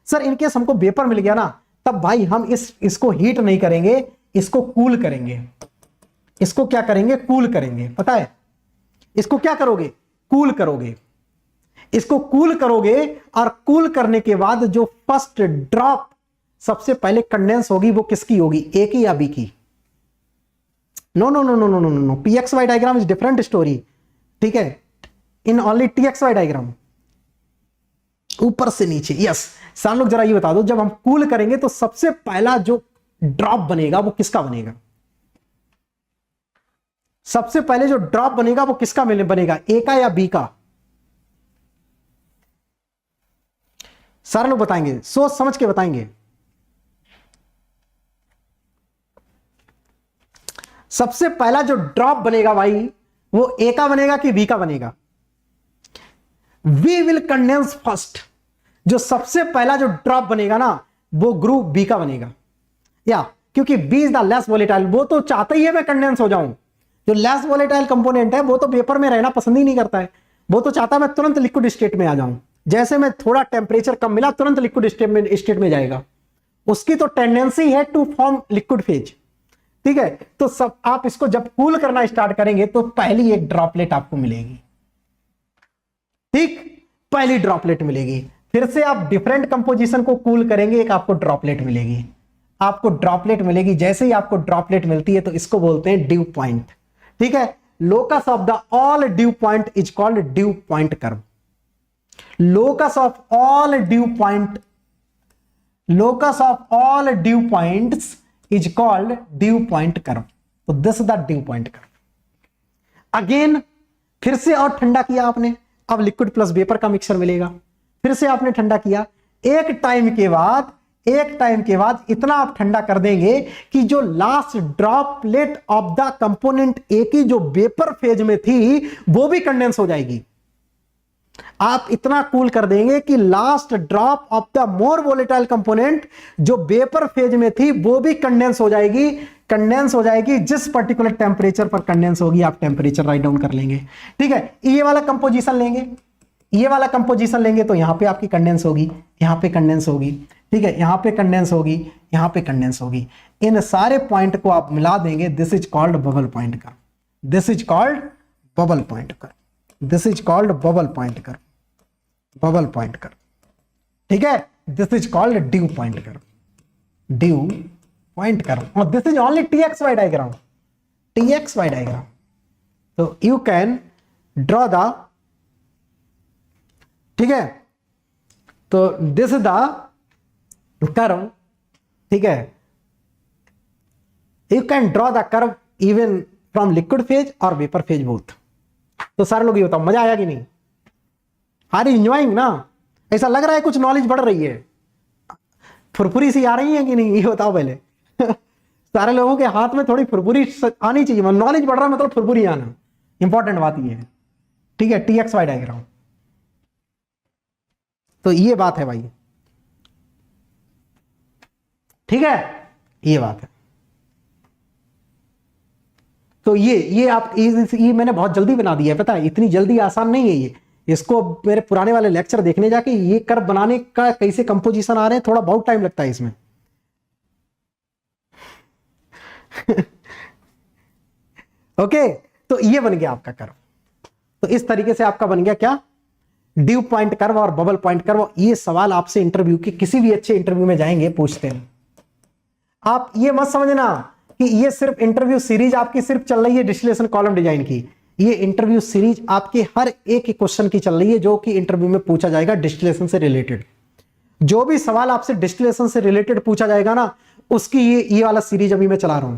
सर इनकेस हमको वेपर मिल गया ना, तब भाई हम इसको हीट नहीं करेंगे, इसको कूल करेंगे। इसको क्या करेंगे? कूल करेंगे। पता है इसको क्या करोगे? कूल करोगे। इसको कूल करोगे और कूल करने के बाद जो फर्स्ट ड्रॉप सबसे पहले कंडेंस होगी, वो किसकी होगी? ए की या बी की? No no no no no no no, PXY diagram is different story, ठीक है, इन ओनली TXY डायग्राम, ऊपर से नीचे। यस, सार लोग जरा ये बता दो, जब हम कूल करेंगे तो सबसे पहला जो ड्रॉप बनेगा वो किसका बनेगा? सबसे पहले जो ड्रॉप बनेगा वो किसका बनेगा? ए का या बी का? सारे लोग बताएंगे, सोच समझ के बताएंगे। सबसे पहला जो ड्रॉप बनेगा भाई, वो ए का बनेगा कि बी का बनेगा? We will condense first. जो सबसे पहला जो ड्रॉप बनेगा ना, वो ग्रुप बी का बनेगा, या क्योंकि B is the less volatile, वो तो चाहता ही है मैं कंडेंस हो जाऊं। जो लेस वोलेटाइल कंपोनेंट है वो तो वेपर में रहना पसंद ही नहीं करता है, वो तो चाहता है मैं तुरंत लिक्विड स्टेट में आ जाऊं। जैसे मैं थोड़ा टेम्परेचर कम मिला, तुरंत लिक्विड स्टेट में जाएगा। उसकी तो टेंडेंसी है टू फॉर्म लिक्विड फेज, ठीक है। तो सब आप इसको जब कूल करना स्टार्ट करेंगे तो पहली एक ड्रॉपलेट आपको मिलेगी, ठीक, पहली ड्रॉपलेट मिलेगी। फिर से आप डिफरेंट कंपोजिशन को कूल करेंगे, एक आपको ड्रॉपलेट मिलेगी, आपको ड्रॉपलेट मिलेगी। जैसे ही आपको ड्रॉपलेट मिलती है तो इसको बोलते हैं ड्यू पॉइंट, ठीक है। Locus of the all dew point is called dew point curve. Locus of all dew point, locus of all dew points is called dew point curve. तो this is the dew point curve. Again फिर से और ठंडा किया आपने, अब liquid plus vapour का mixture मिलेगा। फिर से आपने ठंडा किया, एक टाइम के बाद इतना आप ठंडा कर देंगे कि जो last droplet of the component ए की जो वेपर फेज में थी वो भी कंडेंस हो जाएगी। आप इतना कूल कर देंगे कि last drop of the more volatile component जो वेपर फेज में थी वो भी कंडेंस हो जाएगी। कंडेंस हो जाएगी जिस पर्टिकुलर टेंपरेचर पर कंडेंस होगी, आप टेंपरेचर राइट डाउन कर लेंगे, ठीक है। ये वाला कंपोजिशन लेंगे, ये वाला कंपोजिशन लेंगे तो यहां पे आपकी कंडेंस होगी, यहां पे कंडेंस होगी, ठीक है, यहां पे कंडेंस होगी, यहां पे कंडेंस होगी। इन सारे पॉइंट को आप मिला देंगे, this is called bubble point curve, this is called bubble point curve, this is called bubble point curve, bubble point curve, ठीक है। This is called dew point curve, dew point curve. और this is only TXY diagram, TXY diagram. तो you can draw the, ठीक है, तो this is the curve, ठीक है। You can draw the curve even from liquid phase और vapour phase both. तो सारे लोग ये बताओ, मजा आया कि नहीं? आर यू एंजॉयिंग ना? ऐसा लग रहा है कुछ नॉलेज बढ़ रही है, फुरफुरी सी आ रही है कि नहीं, ये बताओ पहले। सारे लोगों के हाथ में थोड़ी फुरफुरी आनी चाहिए, नॉलेज बढ़ रहा है मतलब फुरफुरी आना, इंपॉर्टेंट बात ये है, ठीक है। TXY डायग्राम, तो ये बात है भाई, ठीक है, ये बात है। तो ये आप ये मैंने बहुत जल्दी बना दिया है, पता है, इतनी जल्दी आसान नहीं है इसको मेरे पुराने वाले लेक्चर देखने जाके ये कर्व बनाने का कैसे कंपोजिशन आ रहे हैं, थोड़ा बहुत टाइम लगता है इसमें। ओके, तो ये बन गया आपका कर्व। तो इस तरीके से आपका बन गया क्या, ड्यू पॉइंट कर्व और बबल पॉइंट कर्व। ये सवाल आपसे इंटरव्यू के किसी भी अच्छे इंटरव्यू में जाएंगे पूछते हैं। आप ये मत समझना कि ये सिर्फ इंटरव्यू सीरीज आपकी सिर्फ चल रही है डिस्टिलेशन कॉलम डिजाइन की। ये इंटरव्यू सीरीज आपके हर एक क्वेश्चन की चल रही है जो कि इंटरव्यू में पूछा जाएगा डिस्टिलेशन से रिलेटेड। जो भी सवाल आपसे डिस्टिलेशन से रिलेटेड पूछा जाएगा ना, उसकी ये वाला सीरीज अभी मैं चला रहा हूं।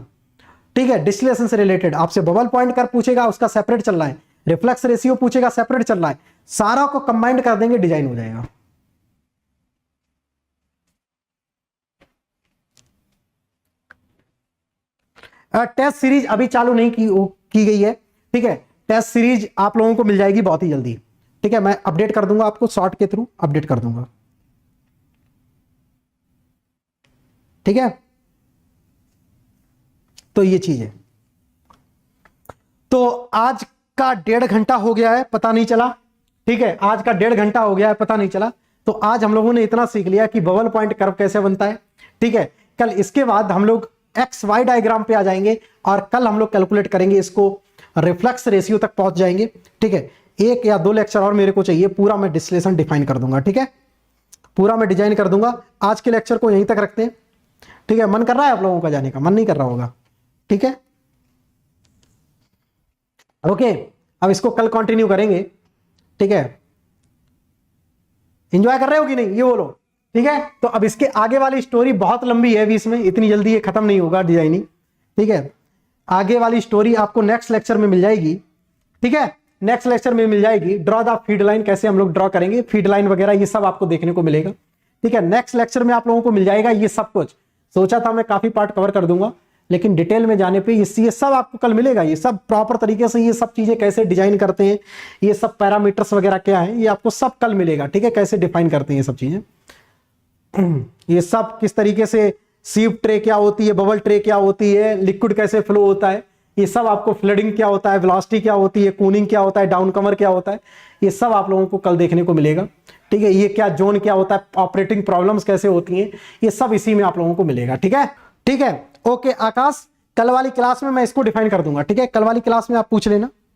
ठीक है, डिस्टिलेशन से रिलेटेड आपसे बबल पॉइंट कर्व पूछेगा, उसका सेपरेट चल रहा है, रिफ्लक्स रेशियो पूछेगा, सेपरेट चल रहा है, सारा को कंबाइंड कर देंगे, डिजाइन हो जाएगा। टेस्ट सीरीज अभी चालू नहीं की गई है। ठीक है, टेस्ट सीरीज आप लोगों को मिल जाएगी बहुत ही जल्दी। ठीक है, मैं अपडेट कर दूंगा आपको, शॉर्ट के थ्रू अपडेट कर दूंगा। ठीक है, तो ये चीज है। तो आज का 1.5 घंटा हो गया है, पता नहीं चला। ठीक है, आज का 1.5 घंटा हो गया है, पता नहीं चला। तो आज हम लोगों ने इतना सीख लिया कि बबल पॉइंट कर्व कैसे बनता है। ठीक है, कल इसके बाद हम लोग एक्स वाई डायग्राम पे आ जाएंगे और कल हम लोग कैलकुलेट करेंगे इसको, रिफ्लेक्स रेशियो तक पहुंच जाएंगे। ठीक है, 1 या 2 लेक्चर और मेरे को चाहिए, पूरा मैं डिस्टिलेशन डिफाइन कर दूंगा। ठीक है, पूरा मैं डिजाइन कर दूंगा। आज के लेक्चर को यहीं तक रखते हैं। ठीक है, मन कर रहा है आप लोगों का जाने का? मन नहीं कर रहा होगा। ठीक है, ओके, अब इसको कल कंटिन्यू करेंगे। ठीक है, एंजॉय कर रहे हो कि नहीं ये बोलो। ठीक है, तो अब इसके आगे वाली स्टोरी बहुत लंबी है, अभी इसमें इतनी जल्दी ये खत्म नहीं होगा डिजाइनिंग। ठीक है, आगे वाली स्टोरी आपको नेक्स्ट लेक्चर में मिल जाएगी। ठीक है, नेक्स्ट लेक्चर में मिल जाएगी। ड्रॉ द फीड लाइन, कैसे हम लोग ड्रॉ करेंगे फीड लाइन वगैरह, ये सब आपको देखने को मिलेगा। ठीक है, नेक्स्ट लेक्चर में आप लोगों को मिल जाएगा ये सब कुछ। सोचा था मैं काफी पार्ट कवर कर दूंगा, लेकिन डिटेल में जाने पे ये सब आपको कल मिलेगा। ये सब प्रॉपर तरीके से, ये सब चीजें कैसे डिजाइन करते हैं, ये सब पैरामीटर्स वगैरह क्या है, ये आपको सब कल मिलेगा। ठीक है, कैसे डिफाइन करते हैं ये सब चीजें, ये सब किस तरीके से, सीप ट्रे क्या होती है, बबल ट्रे क्या होती है, लिक्विड कैसे फ्लो होता है, ये सब आपको, फ्लडिंग क्या होता है, वेलोसिटी क्या होती है, कूलिंग क्या होता है, डाउन कमर क्या होता है, ये सब आप लोगों को कल देखने को मिलेगा। ठीक है, ये क्या जोन क्या होता है, ऑपरेटिंग प्रॉब्लम्स कैसे होती हैं, ये सब इसी में आप लोगों को मिलेगा। ठीक है, ठीक है, ओके आकाश, कल वाली क्लास में मैं इसको डिफाइन कर दूंगा। ठीक है, कल वाली क्लास में आप पूछ लेना।